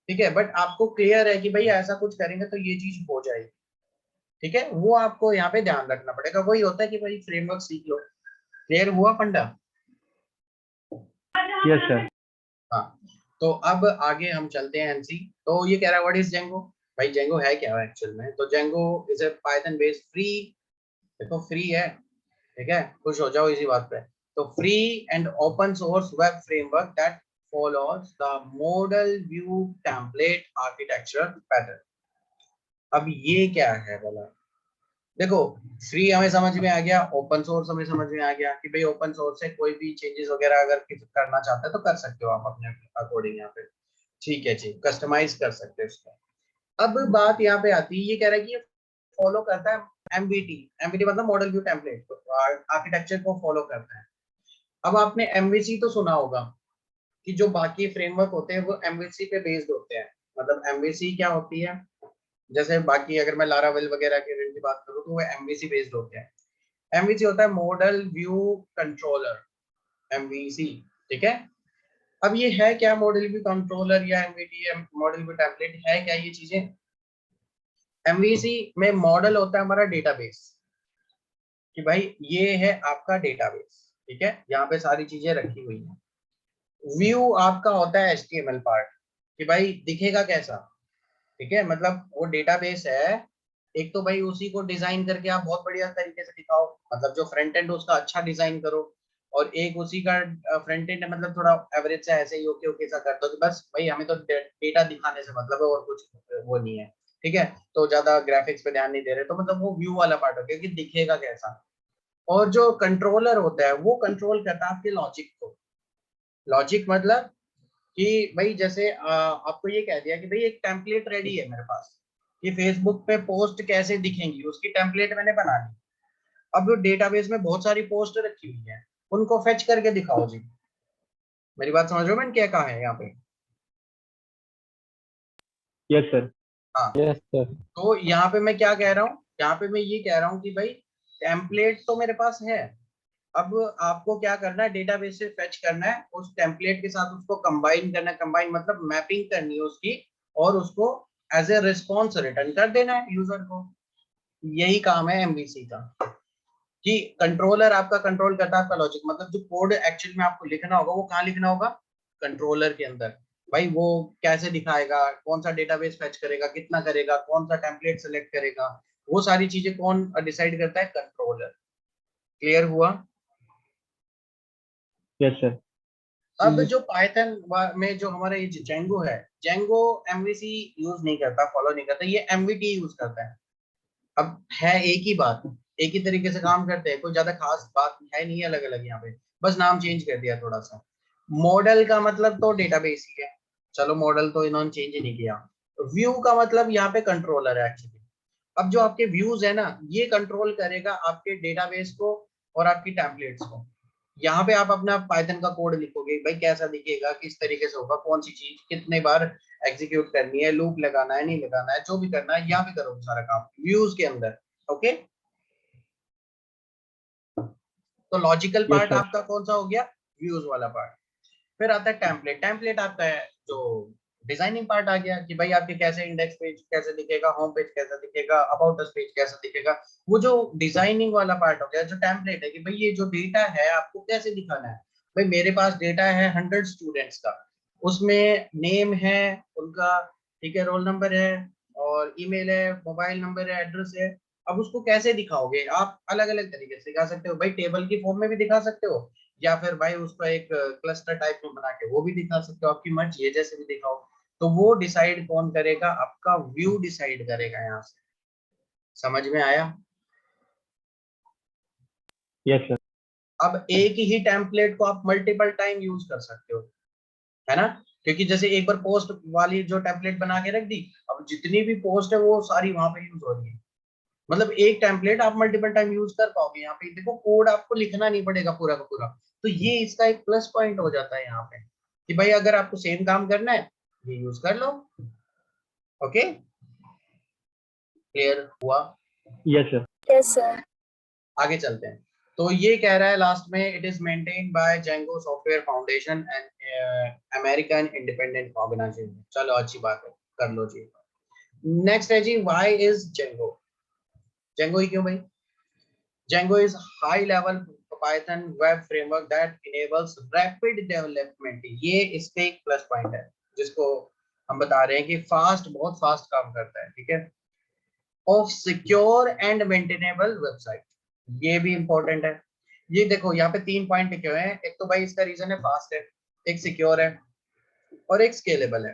ठीक है, बट आपको क्लियर है कि भाई ऐसा कुछ करेंगे तो ये चीज हो जाएगी, ठीक है। वो आपको यहाँ पे ध्यान रखना पड़ेगा, वही होता है कि भाई फ्रेमवर्क सीख लो। क्लियर हुआ फंडा? Yes sir. हाँ, तो अब आगे हम चलते हैं एनसी। तो ये कह रहा है व्हाट इज जेंगो। भाई जेंगो है क्या एक्चुअल में? तो Django is a Python based free, देखो फ्री है, ठीक है, खुश हो जाओ इसी बात पे। तो free and open source web framework that follows the model view template architecture pattern. अब ये क्या है बोला, देखो फ्री हमें समझ में आ गया, ओपन सोर्स हमें समझ में आ गया कि भाई ओपन सोर्स से कोई भी चेंजेस वगैरह अगर करना चाहते हैं तो कर सकते हो आप अपने अकॉर्डिंग यहाँ पे, ठीक है जी, कस्टमाइज कर सकते हैं उसको। अब बात यहाँ पे आती है, ये कह रहा है कि ये फॉलो करता है एमवीटी, एमवीटी मतलब मॉडल व्यू टेम्पलेट आर्किटेक्चर को फॉलो करता है। अब आपने एमवीसी तो सुना होगा कि जो बाकी फ्रेमवर्क होते हैं वो एमवीसी पे बेस्ड होते हैं। मतलब एमवीसी क्या होती है, जैसे बाकी अगर मैं लारावेल वगैरह के की बात करूँ तो वो एमवीसी बेस्ड होते हैं। एमवीसी होता है मॉडल व्यू कंट्रोलर, एमवीसी, ठीक है। अब ये है क्या मॉडल व्यू कंट्रोलर या एमवीटी मॉडल व्यू टेम्पलेट, है क्या ये चीजें? एमवीसी में मॉडल होता है हमारा डेटाबेस, कि भाई ये है आपका डेटाबेस, ठीक है, यहाँ पे सारी चीजें रखी हुई हैं। व्यू आपका होता है एचटीएमएल पार्ट, कि भाई दिखेगा कैसा, ठीक है, मतलब वो डेटाबेस है। एक तो भाई उसी को डिजाइन करके आप बहुत बढ़िया तरीके से दिखाओ, मतलब जो फ्रंट एंड उसका अच्छा डिजाइन करो, और एक उसी का फ्रंट एंड मतलब थोड़ा एवरेज सा ऐसे ही ओके ओके सा कर दो कि बस भाई हमें तो डेटा दिखाने से मतलब है और कुछ वो नहीं है, ठीक है। तो ज्यादा ग्राफिक्स पे ध्यान नहीं दे रहे, तो मतलब वो व्यू वाला पार्ट हो गया कि दिखेगा कैसा। और जो कंट्रोलर होता है वो कंट्रोल करता है आपके लॉजिक को। लॉजिक मतलब कि भाई जैसे आपको ये कह दिया कि भाई एक टेम्पलेट रेडी है मेरे पास, कि फेसबुक पे पोस्ट कैसे दिखेंगी उसकी टेम्पलेट मैंने बना ली। अब डेटाबेस में बहुत सारी पोस्ट रखी हुई है, उनको फेच करके दिखाओ जी। मेरी बात समझ रहे हो मैंने क्या कहा है यहाँ पे? Yes sir. हाँ, यस सर। तो यहाँ पे मैं क्या कह रहा हूँ, यहाँ पे मैं ये कह रहा हूँ कि भाई टेम्पलेट तो मेरे पास है, अब आपको क्या करना है, डेटाबेस से फेच करना है उस टेम्पलेट के साथ, उसको कंबाइन करना है, कंबाइन मतलब मैपिंग करनी है उसकी, और उसको एज ए रिस्पॉन्स रिटर्न कर देना है यूजर को। यही काम है एमवीसी का, कि कंट्रोलर आपका कंट्रोल करता है आपका लॉजिक, मतलब जो कोड एक्चुअल में आपको लिखना होगा वो कहाँ लिखना होगा, कंट्रोलर के अंदर। भाई वो कैसे दिखाएगा, कौन सा डेटाबेस फेच करेगा, कितना करेगा, कौन सा टेम्पलेट सेलेक्ट करेगा, वो सारी चीजें कौन डिसाइड करता है, कंट्रोलर। क्लियर हुआ? Yes sir. अब जो पाइथन में जो हमारा ये जेंगो है, जेंगो एमवीसी यूज नहीं करता, फॉलो नहीं करता, ये एमवीटी यूज करता है। अब है एक ही बात, एक ही तरीके से काम करते हैं, कोई ज्यादा खास बात है नहीं, अलग अलग यहाँ पे, बस नाम चेंज कर दिया थोड़ा सा। मॉडल का मतलब तो डेटाबेस ही है, चलो मॉडल तो इन्होंने चेंज ही नहीं किया। व्यू का मतलब यहाँ पे कंट्रोलर है एक्चुअली। अब जो आपके व्यूज है ना, ये कंट्रोल करेगा आपके डेटाबेस को और आपकी टेम्पलेट्स को। यहाँ पे आप अपना पाइथन का कोड लिखोगे, भाई कैसा दिखेगा, किस तरीके से होगा, कौन सी चीज कितने बार एग्जीक्यूट करनी है, लूप लगाना है नहीं लगाना है, जो भी करना है यहाँ पे करोगे सारा काम व्यूज के अंदर। ओके, तो लॉजिकल यस पार्ट सर। आपका कौन सा हो गया, व्यूज वाला पार्ट। फिर आता है टेम्पलेट, टेम्पलेट आपका है जो डिजाइनिंग पार्ट आ गया, कि भाई आपके कैसे इंडेक्स पेज कैसे दिखेगा, होम पेज कैसा दिखेगा, अबाउट अस पेज कैसा दिखेगा। वो जो डिजाइनिंग वाला पार्ट हो गया, जो टेम्पलेट है कि भाई ये जो डेटा है आपको कैसे दिखाना है। भाई मेरे पास डेटा है 100 स्टूडेंट्स का, उसमें नेम है उनका, ठीक है, रोल नंबर है और ईमेल है, मोबाइल नंबर है, एड्रेस है। अब उसको कैसे दिखाओगे आप, अलग अलग तरीके से दिखा सकते हो, भाई टेबल की फॉर्म में भी दिखा सकते हो, या फिर भाई उसको एक क्लस्टर टाइप में बना के वो भी दिखा सकते हो, आपकी मर्जी है जैसे भी दिखाओ। तो वो डिसाइड कौन करेगा, आपका व्यू डिसाइड करेगा यहाँ से। समझ में आया? Yes sir. अब एक ही टेम्पलेट को आप मल्टीपल टाइम यूज कर सकते हो, है ना, क्योंकि जैसे एक बार पोस्ट वाली जो टेम्पलेट बना के रख दी, अब जितनी भी पोस्ट है वो सारी वहां पे यूज हो रही है। मतलब एक टेम्पलेट आप मल्टीपल टाइम यूज कर पाओगे, यहाँ पे देखो कोड आपको लिखना नहीं पड़ेगा पूरा का पूरा। तो ये इसका एक प्लस पॉइंट हो जाता है यहाँ पे, कि भाई अगर आपको सेम काम करना है ये यूज कर लो। ओके, क्लियर हुआ? Yes sir. Yes, sir. आगे चलते हैं। तो ये कह रहा है लास्ट में, it is maintained by Django software foundation and American independent organisation. चलो अच्छी बात है, कर लो जी। नेक्स्ट है जी, व्हाई इज जेंगो? जेंगो ही क्यों भाई? Django is high-level Python web framework that enables rapid development. ये इसके एक प्लस पॉइंट है, जिसको हम बता रहे हैं कि फास्ट, बहुत फास्ट काम करता है, ठीक है। Of secure and maintainable website, ये भी इंपॉर्टेंट है। ये देखो यहाँ पे 3 पॉइंट लिखे हुए हैं, एक तो भाई इसका रीजन है फास्ट है, एक सिक्योर है और एक स्केलेबल है।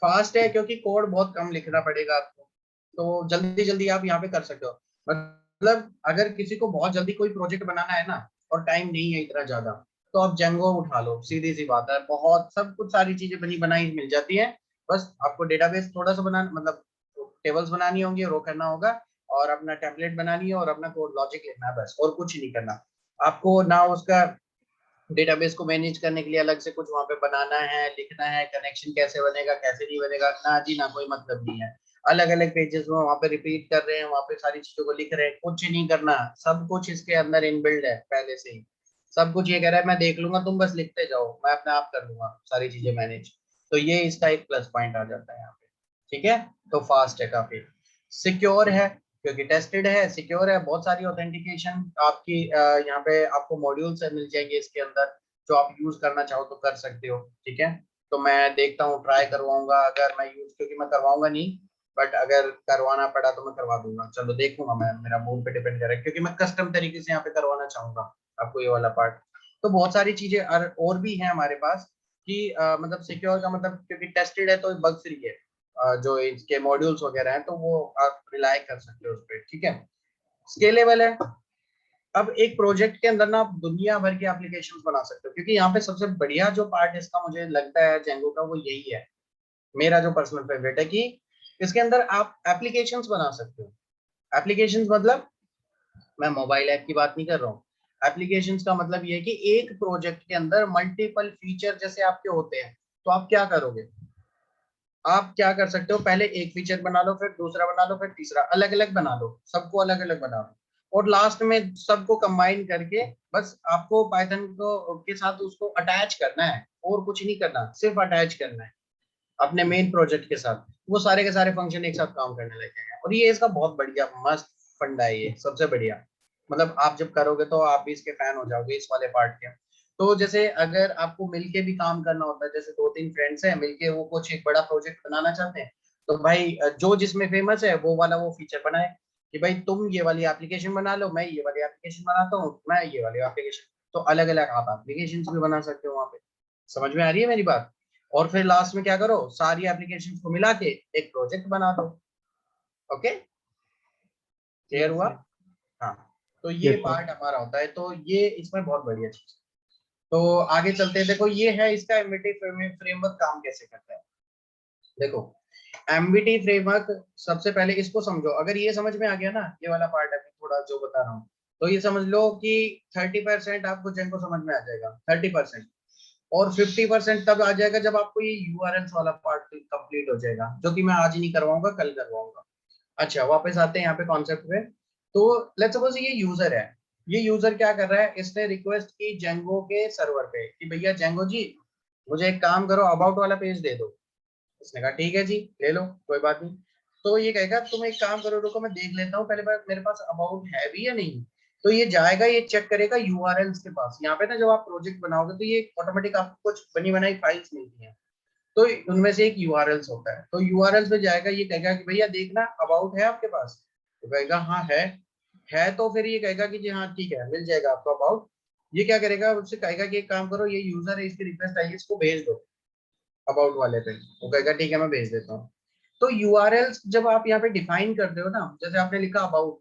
फास्ट है क्योंकि कोड बहुत कम लिखना पड़ेगा आपको, तो जल्दी जल्दी आप यहाँ पे कर सकते हो। मतलब अगर किसी को बहुत जल्दी कोई प्रोजेक्ट बनाना है ना, और टाइम नहीं है इतना ज्यादा, तो आप जेंगो उठा लो, सीधी सी बात है, बहुत सब कुछ सारी चीजें बनी बनाई मिल जाती है। बस आपको डेटाबेस थोड़ा सा बनाना, मतलब टेबल्स बनानी होंगी, रो करना होगा, और अपना टेम्पलेट बनानी है और अपना कोड लॉजिक लिखना है, बस और कुछ नहीं करना आपको ना। उसका डेटाबेस को मैनेज करने के लिए अलग से कुछ वहां पे बनाना है, लिखना है, कनेक्शन कैसे बनेगा कैसे नहीं बनेगा, ना जी ना, कोई मतलब नहीं है। अलग अलग पेजेस में वहां पे रिपीट कर रहे हैं, वहां पे सारी चीजों को लिख रहे हैं, कुछ नहीं करना, सब कुछ इसके अंदर इनबिल्ड है पहले से ही। सब कुछ ये कह रहा है मैं देख लूंगा, तुम बस लिखते जाओ, मैं अपने आप कर लूंगा सारी चीजें मैनेज। तो ये इसका एक प्लस पॉइंट आ जाता है यहाँ पे, ठीक है। तो फास्ट है काफी, सिक्योर है क्योंकि टेस्टेड है, सिक्योर है, बहुत सारी ऑथेंटिकेशन आपकी यहाँ पे आपको मॉड्यूल से मिल जाएंगे इसके अंदर, जो आप यूज करना चाहो तो कर सकते हो, ठीक है। तो मैं देखता हूँ, ट्राई करवाऊंगा, अगर मैं यूज, क्योंकि मैं करवाऊंगा नहीं, बट अगर करवाना पड़ा तो मैं करवा दूंगा, चलो देखूंगा मैं, मेरा मूड पे डिपेंड करेगा, क्योंकि मैं कस्टम तरीके से यहाँ पे करवाना चाहूंगा आपको ये वाला पार्ट। तो बहुत सारी चीजें और भी है हमारे पास, कि मतलब सिक्योर का मतलब, क्योंकि टेस्टेड है तो बग फ्री है, जो इसके मॉड्यूल्स वगैरह हैं तो वो आप रिलाई कर सकते हो उस पर, ठीक है। स्केलेबल है, अब एक प्रोजेक्ट के अंदर ना आप दुनिया भर के एप्लीकेशंस बना सकते हो, क्योंकि यहाँ पे सबसे बढ़िया जो पार्ट इसका मुझे लगता है जेंगो का, वो यही है, मेरा जो पर्सनल फेवरेट है, कि इसके अंदर आप एप्लीकेशंस बना सकते हो। एप्लीकेशंस मतलब मैं मोबाइल ऐप की बात नहीं कर रहा हूँ। एप्लीकेशंस का मतलब ये है कि एक प्रोजेक्ट के अंदर मल्टीपल फीचर जैसे आपके होते हैं, तो आप क्या करोगे, आप क्या कर सकते हो, पहले एक फीचर बना लो, फिर दूसरा बना लो, फिर तीसरा, अलग अलग बना लो, सबको अलग अलग बना लो, और लास्ट में सबको कंबाइन करके बस आपको पाइथन को के साथ उसको अटैच करना है, और कुछ नहीं करना, सिर्फ अटैच करना है अपने मेन प्रोजेक्ट के साथ। वो सारे के सारे फंक्शन एक साथ काम करने लगे हैं, और ये इसका बहुत बढ़िया मस्त फंडा है, ये सबसे बढ़िया। मतलब आप जब करोगे तो आप भी इसके फैन हो जाओगे इस वाले पार्ट के। तो जैसे अगर आपको मिलके भी काम करना होता है, जैसे 2-3 फ्रेंड्स हैं मिलके वो कुछ एक बड़ा प्रोजेक्ट बनाना चाहते हैं, तो भाई जो जिसमें फेमस है वो वाला वो फीचर बनाए, कि भाई तुम ये वाली एप्लीकेशन बना लो, मैं ये वाली एप्लीकेशन बनाता हूँ, मैं ये वाली एप्लीकेशन, तो अलग अलग आप एप्लीकेशन भी बना सकते हो वहां पे। समझ में आ रही है मेरी बात? और फिर लास्ट में क्या करो, सारी एप्लीकेशन को मिला के एक प्रोजेक्ट बना दो। ओके, क्लियर हुआ? हाँ, तो ये यस सर। पार्ट हमारा होता है, तो ये इसमें बहुत बढ़िया चीज। तो आगे चलते हैं, देखो ये है इसका एमबीटी फ्रेमवर्क काम कैसे करता है। देखो एमबीटी फ्रेमवर्क, सबसे पहले इसको समझो। अगर ये समझ में आ गया ना, ये वाला पार्ट है थोड़ा जो बता रहा हूँ, तो ये समझ लो कि 30% आपको जेंको समझ में आ जाएगा, 30%। और 50% तब आ जाएगा जब आपको ये यूआरएल्स वाला पार्ट कंप्लीट हो जाएगा, जो कि मैं आज ही नहीं करवाऊंगा, कल करवाऊंगा। अच्छा, वापस आते हैं यहाँ पे कॉन्सेप्ट पे। तो लेट्स सपोज ये यूजर है, ये यूजर क्या कर रहा है, इसने रिक्वेस्ट की जेंगो के सर्वर पे कि भैया जेंगो जी मुझे एक काम करो, अबाउट वाला पेज दे दो। उसने कहा ठीक है जी, ले लो, कोई बात नहीं। तो ये कहेगा तुम एक काम करो, रुको मैं देख लेता हूँ पहले बार मेरे पास अबाउट है भी या नहीं। तो ये जाएगा, ये चेक करेगा यूआरएल्स के पास। यहाँ पे ना जब आप प्रोजेक्ट बनाओगे तो ये ऑटोमेटिक आपको कुछ बनी बनाई फाइल्स मिलती हैं, तो उनमें से एक यूआरएल्स होता है। तो यूआरएल्स पे जाएगा, ये कहेगा कि भैया देखना अबाउट है आपके पास, तो कहेगा हाँ है। तो फिर ये कहेगा कि जी हाँ ठीक है, मिल जाएगा आपको अबाउट। ये क्या करेगा, उससे कहेगा कि एक काम करो, ये यूजर है, इसकी रिक्वेस्ट आई है, इसको भेज दो अबाउट वाले पे। वो कहेगा ठीक है मैं भेज देता हूँ। तो यूआरएल्स जब आप यहाँ पे डिफाइन करते हो ना, जैसे आपने लिखा अबाउट,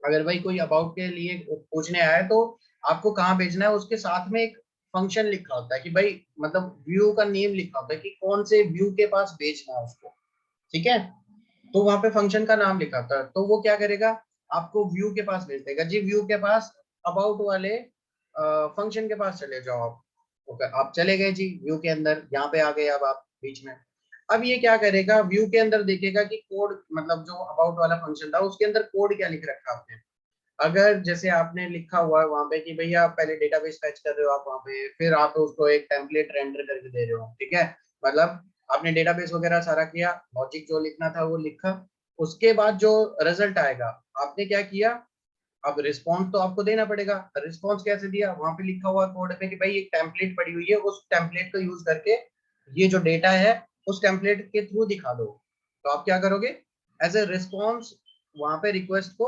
अगर भाई कोई अबाउट के लिए पूछने आया है तो आपको कहाँ भेजना है, उसके साथ में एक फंक्शन लिखा होता है कि भाई, मतलब व्यू का नेम लिखा होता है कि कौन से व्यू के पास भेजना है उसको। ठीक है, तो वहां पे फंक्शन का नाम लिखा होता है, तो वो क्या करेगा, आपको व्यू के पास भेज देगा जी, व्यू के पास अबाउट वाले फंक्शन के पास चले जाओ आप। ओके, आप चले गए जी व्यू के अंदर, यहाँ पे आ गए अब आप बीच में। अब ये क्या करेगा, व्यू के अंदर देखेगा कि कोड, मतलब जो अबाउट वाला फंक्शन था उसके अंदर कोड क्या लिख रखा आपने। अगर जैसे आपने लिखा हुआ है वहां पे कि भैया आप पहले डेटाबेस फैच कर रहे हो, आप वहां पे फिर आप उसको एक टेम्पलेट रेंडर करके दे रहे हो, ठीक है, मतलब आपने डेटाबेस वगैरह सारा किया, लॉजिक जो लिखना था वो लिखा, उसके बाद जो रिजल्ट आएगा, आपने क्या किया, अब रिस्पॉन्स तो आपको देना पड़ेगा। रिस्पॉन्स कैसे दिया, वहां पे लिखा हुआ कोड में कि भाई एक टेम्पलेट पड़ी हुई है, उस टेम्पलेट को यूज करके ये जो डेटा है उस टेम्पलेट के थ्रू दिखा दो। तो आप क्या करोगे, एज ए रिस्पॉन्स वहां पे रिक्वेस्ट को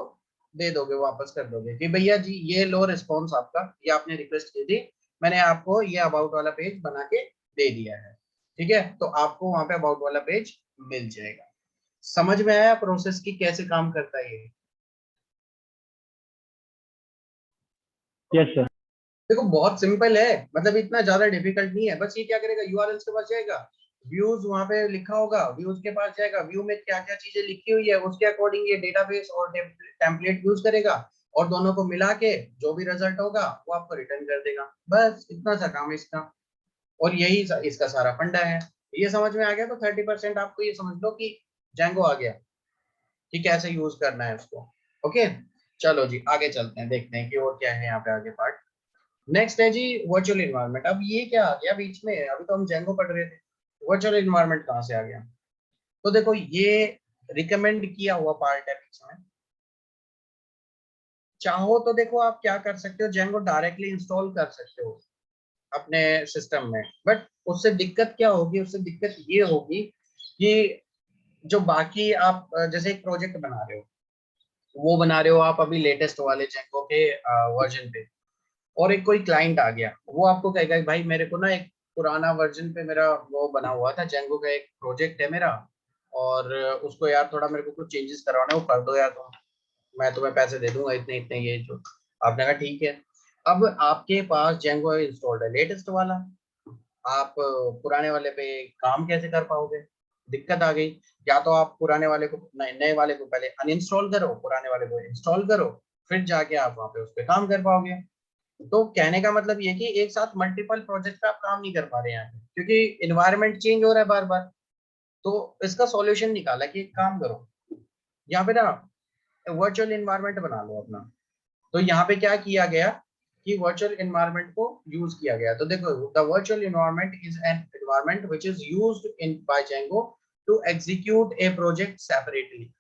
दे दोगे, वापस कर दोगे कि भैया जी ये लो रिस्पॉन्स आपका, ये आपने रिक्वेस्ट की थी, मैंने आपको ये अबाउट वाला पेज बना के दे दिया है। ठीक है, तो आपको वहां पे अबाउट वाला पेज मिल जाएगा। समझ में आया प्रोसेस की कैसे काम करता है ये? Yes sir. देखो बहुत सिंपल है, मतलब इतना ज्यादा डिफिकल्ट नहीं है। बस ये क्या करेगा, यूआरएल्स के पास जाएगा, व्यूज वहां पे लिखा होगा, व्यूज के पास जाएगा, व्यू में क्या क्या चीजें लिखी हुई है उसके अकॉर्डिंग ये डेटाबेस और टेम्पलेट यूज करेगा, और दोनों को मिला के जो भी रिजल्ट होगा वो आपको रिटर्न कर देगा। बस इतना सा काम है इसका, और यही इसका सारा फंडा है। ये समझ में आ गया तो 30% आपको ये समझ लो कि जेंगो आ गया कि कैसे यूज करना है उसको। ओके, चलो जी आगे चलते हैं, देखते हैं कि और क्या है यहाँ पे आगे पार्ट। नेक्स्ट है जी वर्चुअल इन्वायरमेंट। अब ये क्या आ गया बीच में, अभी तो हम जेंगो पढ़ रहे थे, वर्चुअल इन्वायरमेंट कहाँ से आ गया? तो देखो ये रिकमेंड किया हुआ पार्ट है बीच में। चाहो तो देखो आप क्या कर सकते हो, जेंगो डायरेक्टली इंस्टॉल कर सकते हो अपने सिस्टम में, बट उससे दिक्कत क्या होगी, उससे दिक्कत ये होगी कि जो बाकी आप जैसे एक प्रोजेक्ट बना रहे हो, वो बना रहे हो आप अभी लेटेस्ट वाले जेंगो के वर्जन पे, और एक कोई क्लाइंट आ गया, वो आपको कहेगा कि भाई मेरे को ना एक पुराना वर्जन पे मेरा वो बना हुआ था, जेंगो का एक प्रोजेक्ट है मेरा, और उसको यार थोड़ा मेरे को कुछ चेंजेस करवाना है, वो कर दो यार तुम, मैं तुम्हें पैसे दे दूंगा इतने इतने, ये जो आपने कहा ठीक है। अब आपके पास जेंगो इंस्टॉल्ड है लेटेस्ट वाला, आप पुराने वाले पे काम कैसे कर पाओगे? दिक्कत आ गई। या तो आप पुराने वाले को, नए वाले को पहले अनइंस्टॉल करो, पुराने वाले को इंस्टॉल करो, फिर जाके आप वहां पे उस पर काम कर पाओगे। तो कहने का मतलब ये कि एक साथ मल्टीपल प्रोजेक्ट पे आप काम नहीं कर पा रहे हैं यहाँ पे, क्योंकि इन्वायरमेंट चेंज हो रहा है बार बार। तो इसका सॉल्यूशन निकाला कि एक काम करो, यहाँ पे ना वर्चुअल इन्वायरमेंट बना लो अपना। तो यहाँ पे क्या किया गया कि वर्चुअल इन्वायरमेंट को यूज किया गया। तो देखो the virtual environment is an environment which is used in by Django to execute a project separately.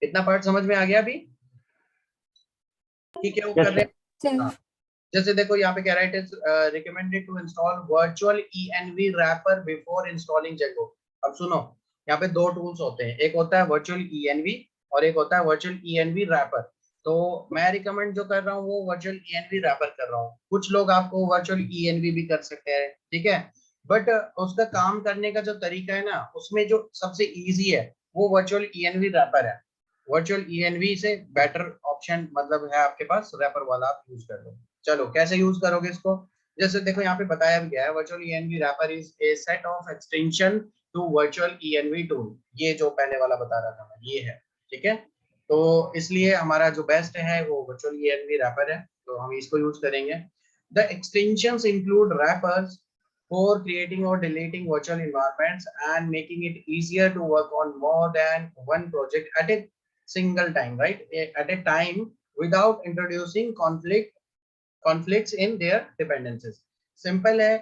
इतना पार्ट समझ में आ गया अभी कि क्या वो यस कर रहे सर। हैं? हाँ, जैसे देखो यहाँ पे कह रहा है, it is recommended to install virtual ENV wrapper before installing Django. अब सुनो, यहाँ पे दो टूल्स होते हैं, एक होता है वर्चुअल ईएनवी और एक होता है वर्चुअल ईएनवी रैपर। तो मैं रिकमेंड जो कर रहा हूँ वो वर्चुअल ईएनवी रैपर कर रहा हूँ। कुछ लोग आपको वर्चुअल ईएनवी भी कर सकते हैं, ठीक है, बट उसका काम करने का जो तरीका है ना, उसमें जो सबसे इजी है वो वर्चुअल ईएनवी रैपर है। वर्चुअल ईएनवी से बेटर ऑप्शन मतलब है आपके पास रैपर वाला, आप यूज कर लो। चलो कैसे यूज करोगे इसको, जैसे देखो यहाँ पे बताया भी गया है, virtual ENV wrapper is a set of extension to virtual ENV tool. ये जो पहले वाला बता रहा था मैं, ये है, ठीक है। तो इसलिए हमारा जो बेस्ट है वो वर्चुअल ईएनवी रैपर है, तो हम इसको यूज करेंगे। The extensions include rappers for creating or deleting virtual environments and making it easier to work on more than one project at a single time, right? At a time without introducing conflicts in their dependencies. Simple है,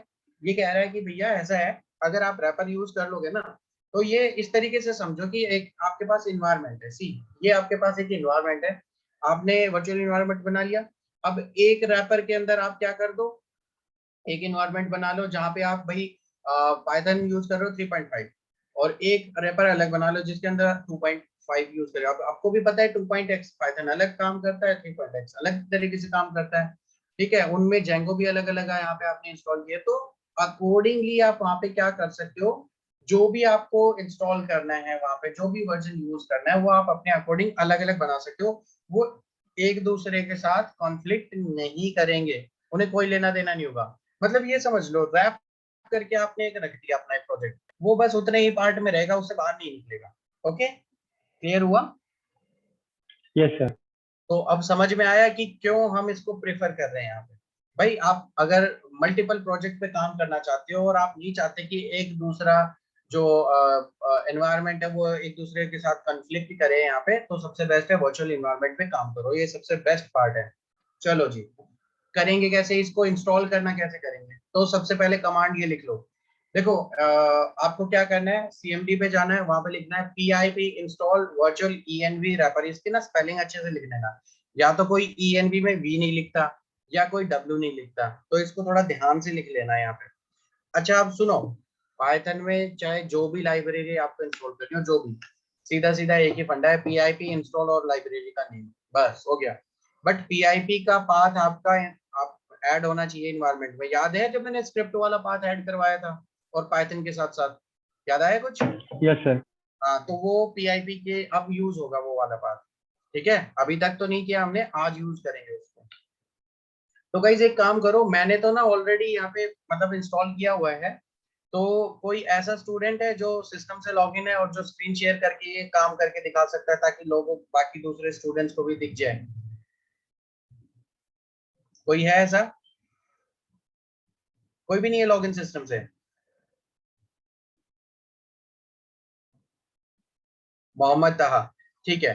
ये कह रहा है कि भैया ऐसा है, अगर आप रैपर यूज कर लोगे ना, तो ये इस तरीके से समझो कि एक आपके पास इन्वायरमेंट है, सी ये आपके पास एक इन्वायरमेंट है, आपने वर्चुअल इन्वायरमेंट बना लिया। अब एक रैपर के अंदर आप क्या कर दो, एक इन्वायरमेंट बना लो जहाँ पे आप भाई पाइथन यूज कर रहे हो 3.5, और एक रैपर अलग बना लो जिसके अंदर 2.5 यूज कर रहे हो। आपको भी पता है 2.x पाइथन अलग काम करता है, 3.x अलग तरीके से काम करता है, ठीक है। उनमें जेंगो भी अलग अलग है, यहाँ पे आपने इंस्टॉल किया, तो अकॉर्डिंगली आप वहाँ पे क्या कर सकते हो, जो भी आपको इंस्टॉल करना है वहाँ पे, जो भी वर्जन यूज करना है वो आप अपने अकॉर्डिंग अलग अलग बना सकते हो। वो एक दूसरे के साथ कॉन्फ्लिक्ट नहीं करेंगे, उन्हें कोई लेना देना नहीं होगा। मतलब ये समझ लो रैप करके आपने एक रख दिया अपना एक प्रोजेक्ट, वो बस उतने ही पार्ट में रहेगा, उससे बाहर नहीं निकलेगा। ओके, क्लियर हुआ? Yes sir. तो अब समझ में आया कि क्यों हम इसको प्रेफर कर रहे हैं यहाँ पे। भाई आप अगर मल्टीपल प्रोजेक्ट पे काम करना चाहते हो और आप नहीं चाहते कि एक दूसरा जो एनवायरनमेंट है वो एक दूसरे के साथ कंफ्लिक्ट करे यहाँ पे, तो सबसे बेस्ट है वर्चुअल एनवायरनमेंट पे काम करो, ये सबसे बेस्ट पार्ट है। चलो जी, करेंगे कैसे इसको, इंस्टॉल करना कैसे करेंगे, तो सबसे पहले कमांड ये लिख लो। देखो आपको क्या करना है, सीएमडी पे जाना है, वहां पे लिखना है pip install virtual ENV wrapper. इसकी ना स्पेलिंग अच्छे से लिख लेना, या तो कोई ईएनवी में वी नहीं लिखता या कोई डब्ल्यू नहीं लिखता, तो इसको थोड़ा ध्यान से लिख लेना है यहाँ पे। अच्छा अब सुनो, पाइथन में चाहे जो भी लाइब्रेरी आपको इंस्टॉल करनी हो, जो भी, सीधा सीधा एक ही फंडा है, pip इंस्टॉल और लाइब्रेरी का नेम, बस हो गया। बट pip का पाथ आपका आप ऐड होना चाहिए इन्वायरमेंट में। याद है जब मैंने स्क्रिप्ट वाला पाथ ऐड करवाया था और पाइथन के साथ साथ, याद आया कुछ? Yes sir. हाँ, तो वो pip के अब यूज होगा वो वाला पाथ, ठीक है। अभी तक तो नहीं किया हमने, आज यूज करेंगे उसको। तो गाइस एक काम करो, मैंने तो ना ऑलरेडी यहाँ पे मतलब इंस्टॉल किया हुआ है, तो कोई ऐसा स्टूडेंट है जो सिस्टम से लॉगिन है और जो स्क्रीन शेयर करके ये काम करके दिखा सकता है, ताकि लोगों बाकी दूसरे स्टूडेंट्स को भी दिख जाए? कोई है ऐसा? कोई भी नहीं है लॉगिन सिस्टम से? मोहम्मद ताहा, ठीक है।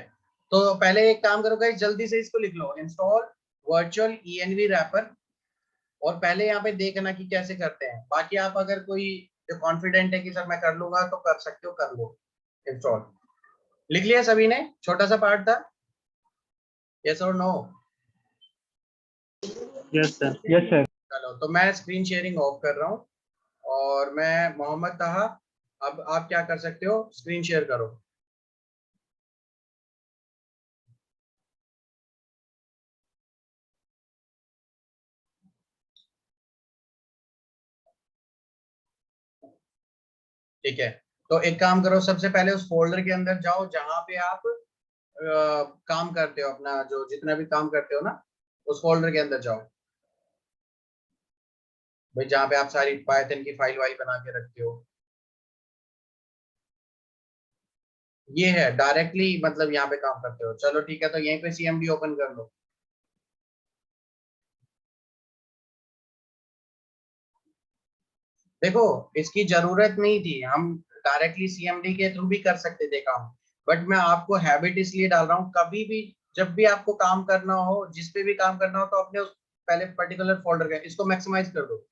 तो पहले एक काम करो गाइस, जल्दी से इसको लिख लो, इंस्टॉल वर्चुअल ईएनवी रैपर, और पहले यहाँ पे देखना कि कैसे करते हैं। बाकी आप अगर कोई जो कॉन्फिडेंट है कि सर मैं कर लूंगा तो कर सकते हो, कर लो इंस्टॉल। लिख लिया सभी ने? छोटा सा पार्ट था, यस और no? Yes sir. Yes sir. चलो तो मैं स्क्रीन शेयरिंग ऑफ कर रहा हूँ, और मैं मोहम्मद ताहा, अब आप क्या कर सकते हो, स्क्रीन शेयर करो। ठीक है, तो एक काम करो, सबसे पहले उस फोल्डर के अंदर जाओ जहां पे आप काम करते हो, अपना जो जितना भी काम करते हो ना, उस फोल्डर के अंदर जाओ भाई, जहाँ पे आप सारी पाइथन की फाइल वाइल बना के रखते हो। ये है डायरेक्टली, मतलब यहाँ पे काम करते हो। चलो ठीक है, तो यहीं पे सीएमडी ओपन कर लो। देखो इसकी जरूरत नहीं थी, हम डायरेक्टली सीएमडी के थ्रू भी कर सकते थे काम, बट मैं आपको हैबिट इसलिए डाल रहा हूँ, कभी भी जब भी आपको काम करना हो, जिस पे भी काम करना हो, तो अपने उस पहले पर्टिकुलर फोल्डर का इसको मैक्सिमाइज कर दो।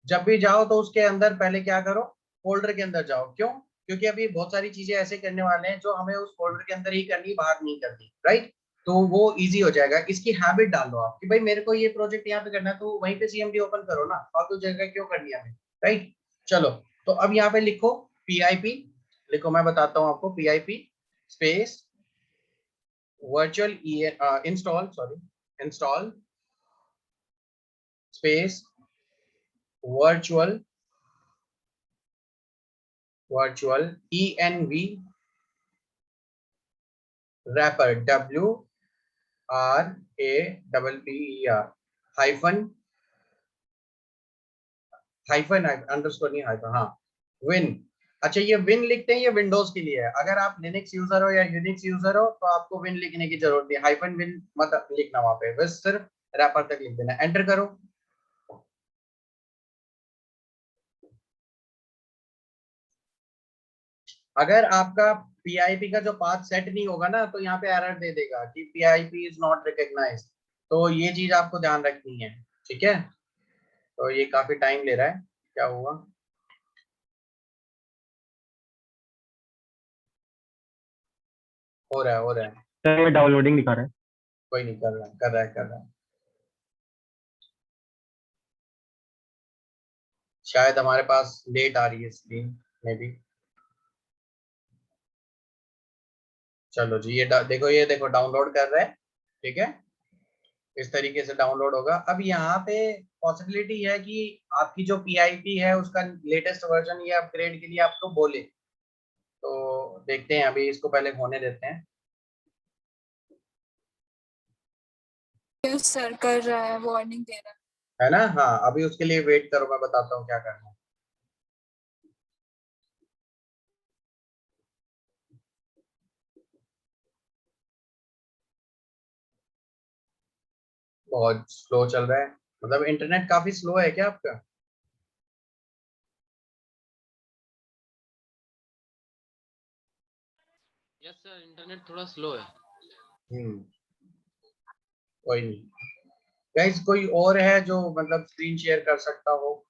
जब भी जाओ तो उसके अंदर पहले क्या करो, फोल्डर के अंदर जाओ। क्यों? क्योंकि अभी बहुत सारी चीजें ऐसे करने वाले हैं जो हमें उस फोल्डर के अंदर ही करनी, बाहर नहीं करनी, राइट? तो वो इजी हो जाएगा। इसकी हैबिट डाल लो आप कि भाई मेरे को ये प्रोजेक्ट यहाँ पे करना है, तो वहीं पे सीएमडी ओपन करो ना, फालतू जगह क्यों करनी है हमें, राइट? चलो, तो अब यहाँ पे लिखो पीआईपी, लिखो, मैं बताता हूँ आपको, PIP space virtual install space virtual env wrapper WRAPPER hyphen underscore नहीं हाइफन, हाँ विन। अच्छा ये विन लिखते हैं, ये विंडोज के लिए है। अगर आप लिनक्स यूजर हो या यूनिक्स यूजर हो तो आपको विन लिखने की जरूरत नहीं, हाइफन विन मत लिखना वहां पे, बस सिर्फ रैपर तक लिख देना। एंटर करो। अगर आपका पीआईपी का जो पाथ सेट नहीं होगा ना तो यहाँ पे एरर दे देगा कि पीआईपी इज नॉट रिकॉग्नाइज्ड, तो ये चीज आपको ध्यान रखनी है, ठीक है। तो ये काफी टाइम ले रहा है, क्या हुआ? हो रहा है। सर ये डाउनलोडिंग दिखा रहा है। कोई नहीं, कर रहा है। शायद हमारे पास लेट आ रही है स्क्रीन में भी। चलो जी, देखो, ये देखो डाउनलोड कर रहा है, ठीक है। इस तरीके से डाउनलोड होगा। अब यहाँ पे पॉसिबिलिटी है कि आपकी जो पीआईपी है उसका लेटेस्ट वर्जन या अपग्रेड के लिए आपको बोले, तो देखते हैं, अभी इसको पहले होने देते हैं। यस सर, कर रहा है, वार्निंग दे रहा है ना? हाँ, अभी उसके लिए वेट करो, मैं बताता हूँ क्या करना है। बहुत स्लो चल रहा है, मतलब इंटरनेट काफी स्लो है क्या आपका? यस सर, इंटरनेट थोड़ा स्लो है। कोई नहीं गाइस, कोई और है जो मतलब स्क्रीन शेयर कर सकता हो?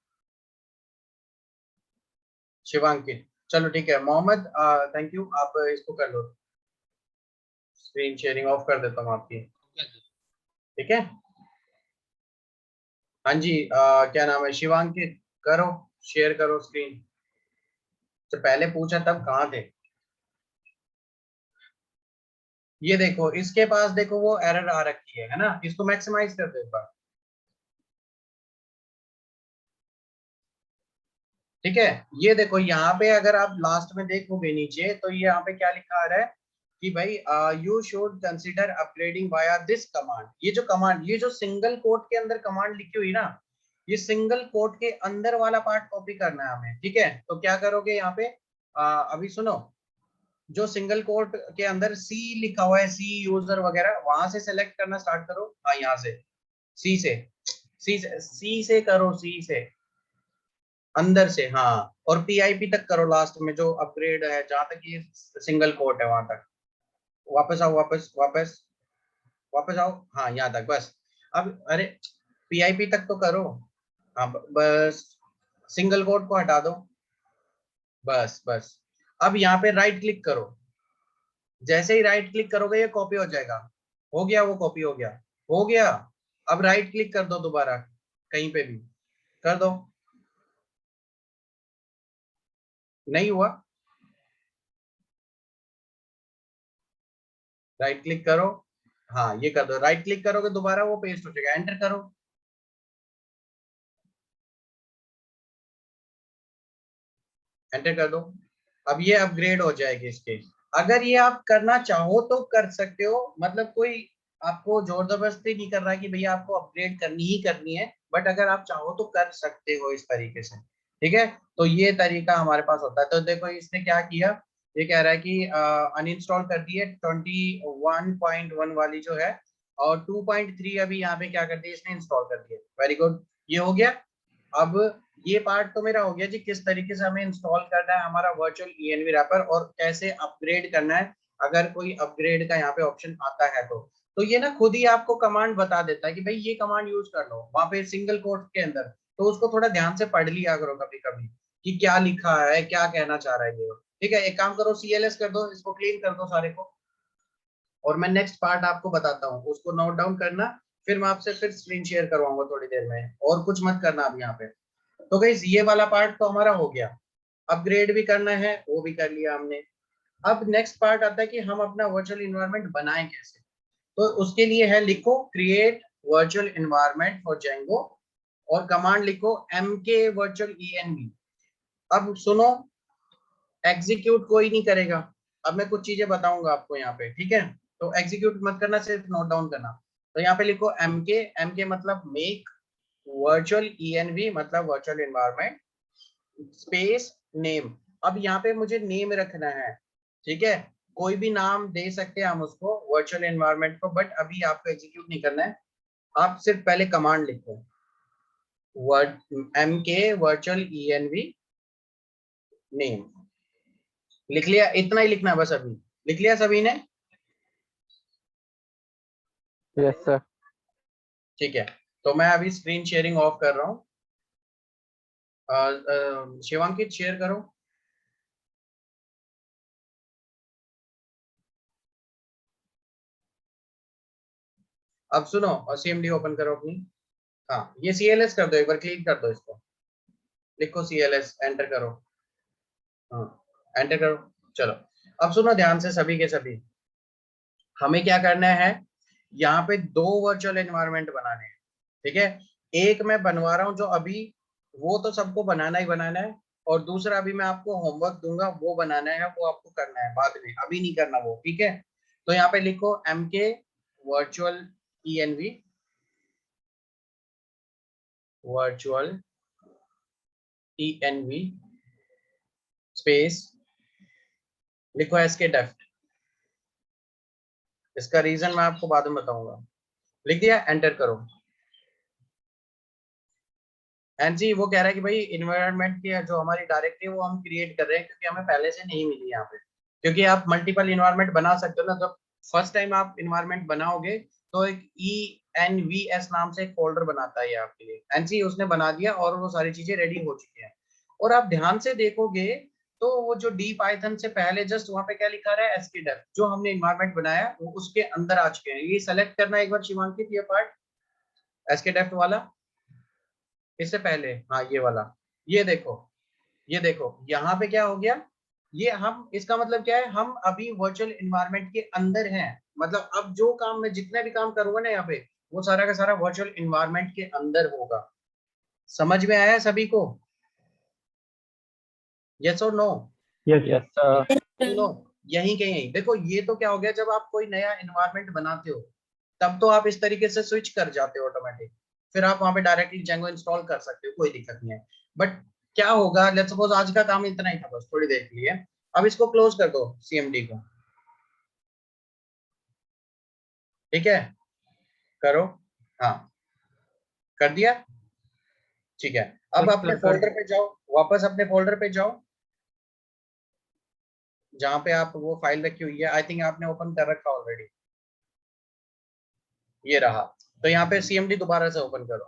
शिवांकित, चलो ठीक है। मोहम्मद, थैंक यू, आप इसको कर लो, स्क्रीन शेयरिंग ऑफ कर देता हूँ आपकी, ठीक है। हाँ जी, क्या नाम है? शिवांकित, करो, शेयर करो स्क्रीन। तो पहले पूछा तब कहाँ थे? ये देखो, इसके पास देखो वो एरर आ रखी है ना, इसको मैक्सिमाइज कर दो एक बार, ठीक है। ये देखो यहाँ पे अगर आप लास्ट में देखोगे नीचे, तो ये यहाँ पे क्या लिखा आ रहा है कि भाई you should consider upgrading via this command. ये जो कमांड, ये जो सिंगल कोट के अंदर कमांड लिखी हुई ना, ये सिंगल कोट के अंदर वाला पार्ट कॉपी करना है हमें, ठीक है। तो क्या करोगे यहाँ पे, अभी सुनो, जो सिंगल कोट के अंदर सी लिखा हुआ है, सी यूजर वगैरह, वहां से सेलेक्ट करना स्टार्ट करो। हाँ, यहाँ से सी से सी से करो, सी से अंदर से, हाँ। और पीआईपी तक करो, लास्ट में जो अपग्रेड है, जहां तक ये सिंगल कोट है वहां तक। वापस आओ, वापस आओ, हाँ यहाँ तक बस। अब अरे, पीआईपी तक तो करो। हाँ, बस सिंगल कोट को हटा दो, बस बस। अब यहाँ पे राइट क्लिक करो, जैसे ही राइट क्लिक करोगे ये कॉपी हो जाएगा। हो गया, वो कॉपी हो गया, हो गया। अब राइट क्लिक कर दो दोबारा, कहीं पे भी कर दो। नहीं हुआ? राइट क्लिक करो, हाँ ये कर दो। राइट क्लिक करोगे दोबारा वो पेस्ट हो जाएगा, एंटर करो। एंटर कर दो। अब ये अपग्रेड हो जाएगी इसके। अगर ये आप करना चाहो तो कर सकते हो, मतलब कोई आपको जोर जबरदस्ती नहीं कर रहा है कि भैया आपको अपग्रेड करनी ही करनी है, बट अगर आप चाहो तो कर सकते हो इस तरीके से, ठीक है। तो ये तरीका हमारे पास होता है। तो देखो इसने क्या किया, ये कह रहा है कि अनइंस्टॉल कर दिए 21.1 वाली जो है, और 2.3 अभी यहाँ पे क्या कर दिया इसने, इंस्टॉल कर दिया। वेरी गुड, ये हो गया। अब ये पार्ट तो मेरा हो गया जी, किस तरीके से हमें इंस्टॉल करना है हमारा वर्चुअल ENV रैपर, और कैसे अपग्रेड करना है अगर कोई अपग्रेड का यहाँ पे ऑप्शन आता है तो ये ना खुद ही आपको कमांड बता देता है कि भाई ये कमांड यूज कर लो वहां पे सिंगल कोट के अंदर। तो उसको थोड़ा ध्यान से पढ़ लिया करो कभी कभी कि क्या लिखा है, क्या कहना चाह रहा है ये, ठीक है। एक काम करो, CLS कर दो, इसको क्लीन कर दो सारे को, और मैं नेक्स्ट पार्ट आपको बताता हूँ, उसको नोट डाउन करना। फिर मैं आपसे फिर स्क्रीन शेयर करवाऊंगा थोड़ी देर में, और कुछ मत करना अब यहाँ पे। तो गाइस ये वाला पार्ट तो हमारा हो गया, अपग्रेड भी करना है वो भी कर लिया हमने। अब नेक्स्ट पार्ट आता है कि हम अपना वर्चुअल इन्वायरमेंट बनाएं कैसे। तो उसके लिए है लिखो create virtual environment for Django और कमांड लिखो mk virtual env। अब सुनो, एग्जीक्यूट कोई नहीं करेगा। अब मैं कुछ चीजें बताऊंगा आपको यहाँ पे, ठीक है? तो एग्जीक्यूट मत करना, सिर्फ नोट डाउन करना। तो यहाँ पे लिखो mk मतलब मेक, वर्चुअल env मतलब वर्चुअल एनवायरनमेंट, स्पेस नेम। अब यहाँ पे मुझे नेम रखना है, ठीक है? कोई भी नाम दे सकते हैं हम उसको वर्चुअल एनवायरनमेंट को, बट अभी आपको एग्जीक्यूट नहीं करना है। आप सिर्फ पहले कमांड लिखो mk virtual env नेम। लिख लिया? इतना ही लिखना है बस। अभी लिख लिया सभी ने? Yes sir. ठीक है, तो मैं अभी स्क्रीन शेयरिंग ऑफ कर रहा हूँ। शिवांकित शेयर करो। अब सुनो, और CMD ओपन करो अपनी। हाँ, ये CLS कर दो, एक बार क्लिक कर दो इसको। लिखो CLS, एंटर करो। हाँ, एंटर करो। चलो, अब सुनो ध्यान से सभी के सभी। हमें क्या करना है, यहाँ पे दो वर्चुअल एनवायरनमेंट बनाने हैं, ठीक है? एक मैं बनवा रहा हूँ जो अभी, वो तो सबको बनाना ही बनाना है, और दूसरा अभी मैं आपको होमवर्क दूंगा, वो बनाना है, वो आपको करना है बाद में, अभी नहीं करना वो, ठीक है? तो यहाँ पे लिखो mk virtual env virtual env space, लिखो skdef। इसका रीजन मैं आपको बाद में बताऊंगा। लिख दिया? एंटर करो। एंड जी वो कह रहा है कि भाई इन्वायरमेंट की जो हमारी डायरेक्टरी वो हम क्रिएट कर रहे हैं, क्योंकि हमें पहले से नहीं मिली यहाँ पे। क्योंकि आप मल्टीपल इन्वायरमेंट बना सकते हो ना, जब फर्स्ट टाइम आप इन्वायरमेंट बनाओगे तो एक ENVS नाम से एक फोल्डर बनाता है ये आपके लिए। एंड जी उसने बना दिया और वो सारी चीजें रेडी हो चुकी हैं। और आप ध्यान से देखोगे तो वो जो डी पाइथन से पहले जस्ट वहां पे क्या लिखा रहा है, skdef, जो हमने इन्वायरमेंट बनाया वो उसके अंदर आ चुके हैं। ये सेलेक्ट करना एक बार शिवांकित, ये पार्ट skdef वाला, इससे पहले, हाँ ये वाला। ये देखो, ये देखो यहाँ पे क्या हो गया, ये हम, इसका मतलब क्या है, हम अभी वर्चुअल एनवायरनमेंट के अंदर हैं। मतलब अब जो काम मैं, जितने भी काम करूंगा ना यहाँ पे, वो सारा का सारा वर्चुअल एनवायरनमेंट के अंदर होगा। समझ में आया सभी को? यस और no? Yes yes sir. No, यहीं के यहीं देखो। ये तो क्या हो गया, जब आप कोई नया एनवायरनमेंट बनाते हो तब तो आप इस तरीके से स्विच कर जाते हो ऑटोमेटिक, फिर आप वहां पे डायरेक्टली जेंगो इंस्टॉल कर सकते हो, कोई दिक्कत नहीं है। बट क्या होगा, लेट्स सपोज आज का काम इतना ही था, बस थोड़ी देर के लिए। अब इसको क्लोज कर दो, CMD को, ठीक है? करो। हाँ, कर दिया? ठीक है, अब यस अपने सर कर। फोल्डर पे जाओ, वापस अपने फोल्डर पे जाओ जहाँ पे आप वो फाइल रखी हुई है। आई थिंक आपने ओपन कर रखा ऑलरेडी, ये रहा। तो यहाँ पे CMD दोबारा से ओपन करो।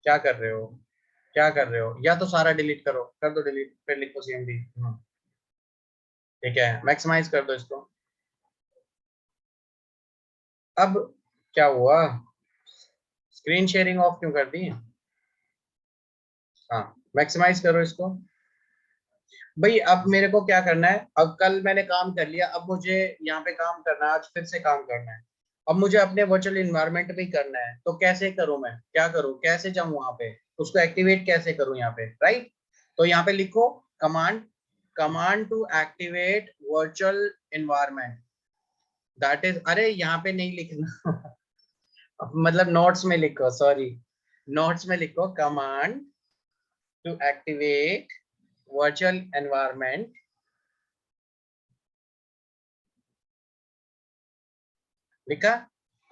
क्या कर रहे हो, क्या कर रहे हो? या तो सारा डिलीट करो, कर दो डिलीट, फिर लिखो CMD। ठीक है, मैक्सिमाइज कर दो इसको। अब क्या हुआ, स्क्रीन शेयरिंग ऑफ क्यों कर दी? हाँ, मैक्सिमाइज करो इसको। भाई अब मेरे को क्या करना है, अब कल मैंने काम कर लिया, अब मुझे यहाँ पे काम करना है, आज फिर से काम करना है। अब मुझे अपने वर्चुअल इन्वायरमेंट में करना है, तो कैसे करूं मैं, क्या करूं, कैसे जाऊं वहां पे, उसको एक्टिवेट कैसे करूं यहाँ पे, राइट? तो यहाँ पे लिखो command, command to activate virtual environment, that is, अरे यहाँ पे नहीं लिखना मतलब नोट्स में लिखो, सॉरी, नोट्स में लिखो command to activate virtual environment. लिखा?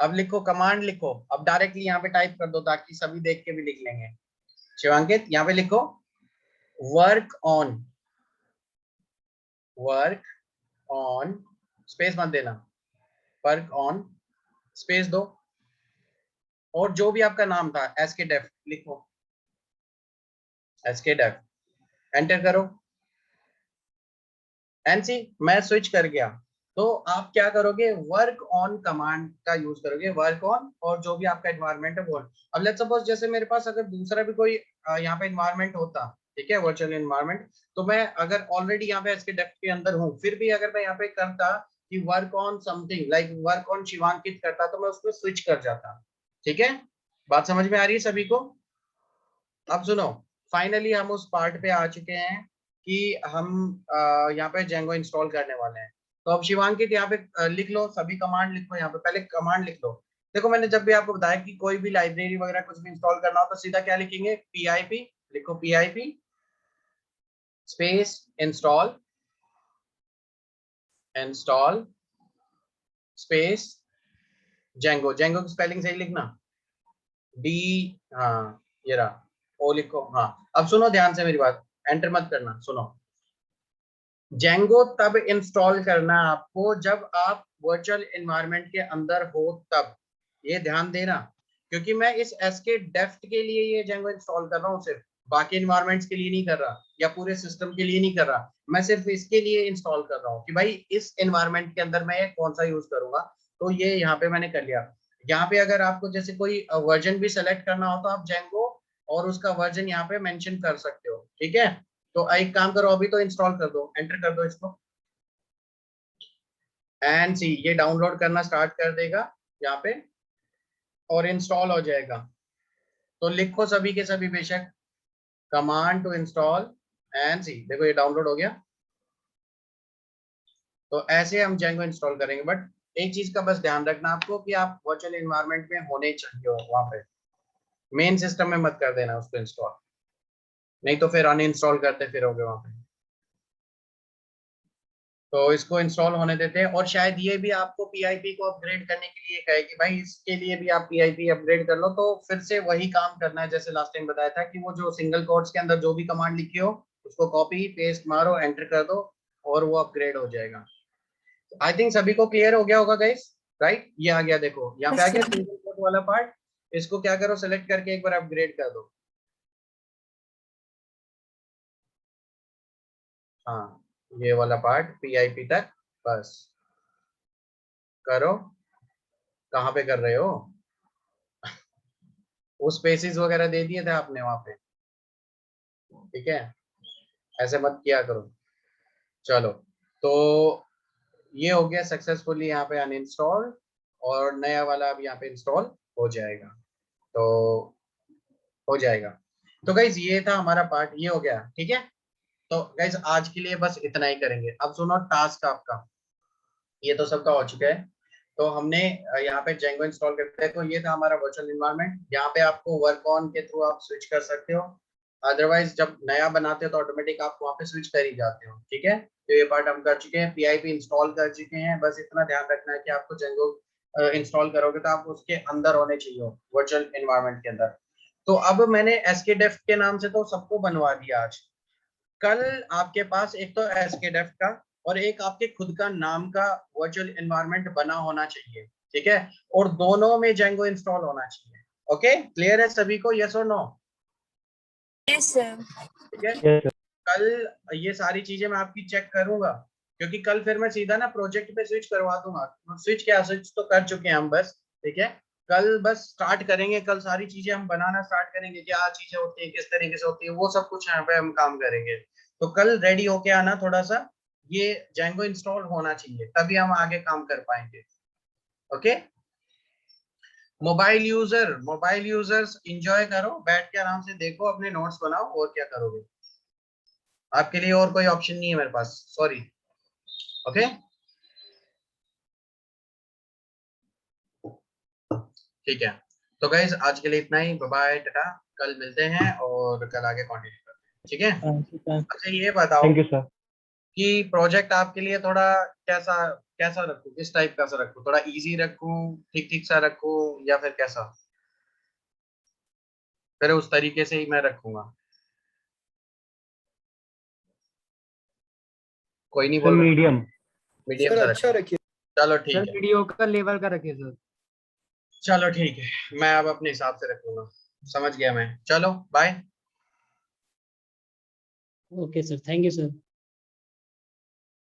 अब लिखो कमांड, लिखो अब डायरेक्टली यहाँ पे टाइप कर दो ताकि सभी देख के भी लिख लेंगे। शिवांकित यहाँ पे लिखो work on, work on, space मत देना, वर्क ऑन, स्पेस दो, और जो भी आपका नाम था skdef लिखो, skdef, एंटर करो। एनसी मैं स्विच कर गया, तो आप क्या करोगे, वर्क ऑन कमांड का यूज करोगे, वर्क ऑन, और जो भी आपका एनवायरनमेंट है वो। अब लेट्स सपोज जैसे मेरे पास अगर दूसरा भी कोई यहाँ पे एनवायरनमेंट होता, ठीक है, वर्चुअल एनवायरनमेंट। तो मैं अगर ऑलरेडी यहाँ पे एसके डेफ के अंदर हूँ, फिर भी अगर मैं यहाँ पे करता कि work on something like work on Shivankit करता, तो मैं उसको स्विच कर जाता। ठीक है, बात समझ में आ रही है सभी को? अब सुनो, फाइनली हम उस पार्ट पे आ चुके हैं कि हम यहाँ पे जेंगो इंस्टॉल करने वाले हैं। तो अब शिवांकित यहाँ पे लिख लो, सभी कमांड लिखो, यहाँ पे पहले कमांड लिख लो। देखो मैंने जब भी आपको बताया कि कोई भी लाइब्रेरी वगैरह कुछ भी इंस्टॉल करना हो तो सीधा क्या लिखेंगे, PIP लिखो, PIP space install space Django. Django की स्पेलिंग सही लिखना, D, हाँ ये रहा, O लिखो। हाँ अब सुनो ध्यान से मेरी बात, एंटर मत करना, सुनो। जेंगो तब इंस्टॉल करना आपको जब आप वर्चुअल एनवायरनमेंट के अंदर हो तब, ये ध्यान देना, क्योंकि मैं इस एसके डेफ्ट के लिए ये जेंगो इंस्टॉल कर रहा हूँ, सिर्फ बाकी एनवायरनमेंट्स के लिए नहीं कर रहा या पूरे सिस्टम के लिए नहीं कर रहा, मैं सिर्फ इसके लिए इंस्टॉल कर रहा हूँ कि भाई इस एनवायरनमेंट के अंदर मैं कौन सा यूज करूंगा। तो ये यहाँ पे मैंने कर लिया। यहाँ पे अगर आपको जैसे कोई वर्जन भी सेलेक्ट करना हो तो आप जेंगो और उसका वर्जन यहाँ पे मेंशन कर सकते हो। ठीक है, तो एक काम करो, अभी तो इंस्टॉल कर दो, एंटर कर दो इसको, एंड सी ये डाउनलोड करना स्टार्ट कर देगा यहाँ पे और इंस्टॉल हो जाएगा। तो लिखो सभी के सभी बेशक कमांड टू इंस्टॉल एंड सी, देखो ये डाउनलोड हो गया। तो ऐसे हम जेंगो इंस्टॉल करेंगे, बट एक चीज का बस ध्यान रखना आपको कि आप वर्चुअल एनवायरनमेंट में होने चाहिए हो, वहां पे मेन सिस्टम में मत कर देना उसको इंस्टॉल, नहीं तो फिर अनइंस्टॉल करते फिरोगे वहां पे। तो इसको इंस्टॉल होने देते हैं, और शायद ये भी आपको PIP को अपग्रेड करने के लिए कहे कि भाई इसके लिए भी आप PIP अपग्रेड कर लो। तो फिर से वही काम करना है जैसे लास्ट टाइम बताया था कि वो जो सिंगल कोट्स के अंदर जो भी कमांड लिखी हो उसको कॉपी पेस्ट मारो, एंटर कर दो और वो अपग्रेड हो जाएगा। आई थिंक सभी को क्लियर हो गया होगा गाइस, राइट? ये आ गया, देखो यहाँ पे आ गया सिंगल कोट वाला पार्ट। इसको क्या करो, सेलेक्ट करके एक बार अपग्रेड कर दो। हाँ ये वाला पार्ट PIP तक बस करो। कहाँ पे कर रहे हो? वो स्पेसिस वगैरह दे दिए थे आपने वहां पे, ठीक है, ऐसे मत किया करो। चलो, तो ये हो गया सक्सेसफुली यहाँ पे अनइंस्टॉल, और नया वाला अब यहाँ पे इंस्टॉल हो जाएगा। तो हो जाएगा। तो गाइज ये था हमारा पार्ट, ये हो गया, ठीक है। तो गाइज आज के लिए बस इतना ही करेंगे। अब सुनो टास्क आपका, ये तो सबका हो चुका है। तो हमने यहाँ पे जेंगो इंस्टॉल करते हैं, तो ये था हमारा वर्चुअल एनवायरनमेंट। यहाँ पे आपको वर्क ऑन के थ्रू आप स्विच कर सकते हो, अदरवाइज जब नया बनाते हो तो ऑटोमेटिक आप वहाँ पे स्विच कर ही जाते हो। ठीक है, तो ये पार्ट हम कर चुके हैं, PIP इंस्टॉल कर चुके हैं। बस इतना ध्यान रखना है कि आपको जेंगो इंस्टॉल करोगे तो आप उसके अंदर होने चाहिए वर्चुअल एनवायरनमेंट के अंदर। तो अब मैंने SKDEF के नाम से तो सबको बनवा दिया आज। कल आपके पास एक तो SKDEF का और एक आपके खुद का नाम का वर्चुअल एनवायरनमेंट बना होना चाहिए, ठीक है, और दोनों में जेंगो इंस्टॉल होना चाहिए। ओके, क्लियर है सभी को, यस और नो? Yes sir. ठीक है, Yes, sir. कल ये सारी चीजें मैं आपकी चेक करूंगा, क्योंकि कल फिर मैं सीधा ना प्रोजेक्ट पे स्विच करवा दूंगा। स्विच क्या, स्विच तो कर चुके हैं हम बस, ठीक है। कल बस स्टार्ट करेंगे, कल सारी चीजें हम बनाना स्टार्ट करेंगे, क्या चीजें होती है, किस तरीके से होती है, वो सब कुछ यहाँ पे हम काम करेंगे। तो कल रेडी होके आना थोड़ा सा, ये जेंगो इंस्टॉल होना चाहिए तभी हम आगे काम कर पाएंगे। ओके, मोबाइल यूजर्स एंजॉय करो, बैठ के आराम से देखो, अपने नोट्स बनाओ, और क्या करोगे। आपके लिए और कोई ऑप्शन नहीं है मेरे पास, सॉरी। ओके, ठीक है। तो गाइज आज के लिए इतना ही, बाय बाय, टाटा। कल मिलते हैं और कल आगे कंटिन्यू करते हैं, ठीक है। अच्छा ये बताओ Thank you, sir. कि प्रोजेक्ट आपके लिए थोड़ा कैसा कैसा रखूं, किस टाइप का सा रखूं, थोड़ा इजी रखूं, ठीक ठीक सा रखूं, या फिर कैसा? फिर उस तरीके से ही मैं रखूंगा। कोई नहीं Sir, बोल रहा, medium. मीडियम सर सा अच्छा रखूं। रखिए। चलो सर ठीक है, वीडियो का लेवल का रखिए सर। चलो ठीक है, मैं अब अपने हिसाब से रखूंगा, समझ गया मैं। चलो bye. Okay sir, thank you sir.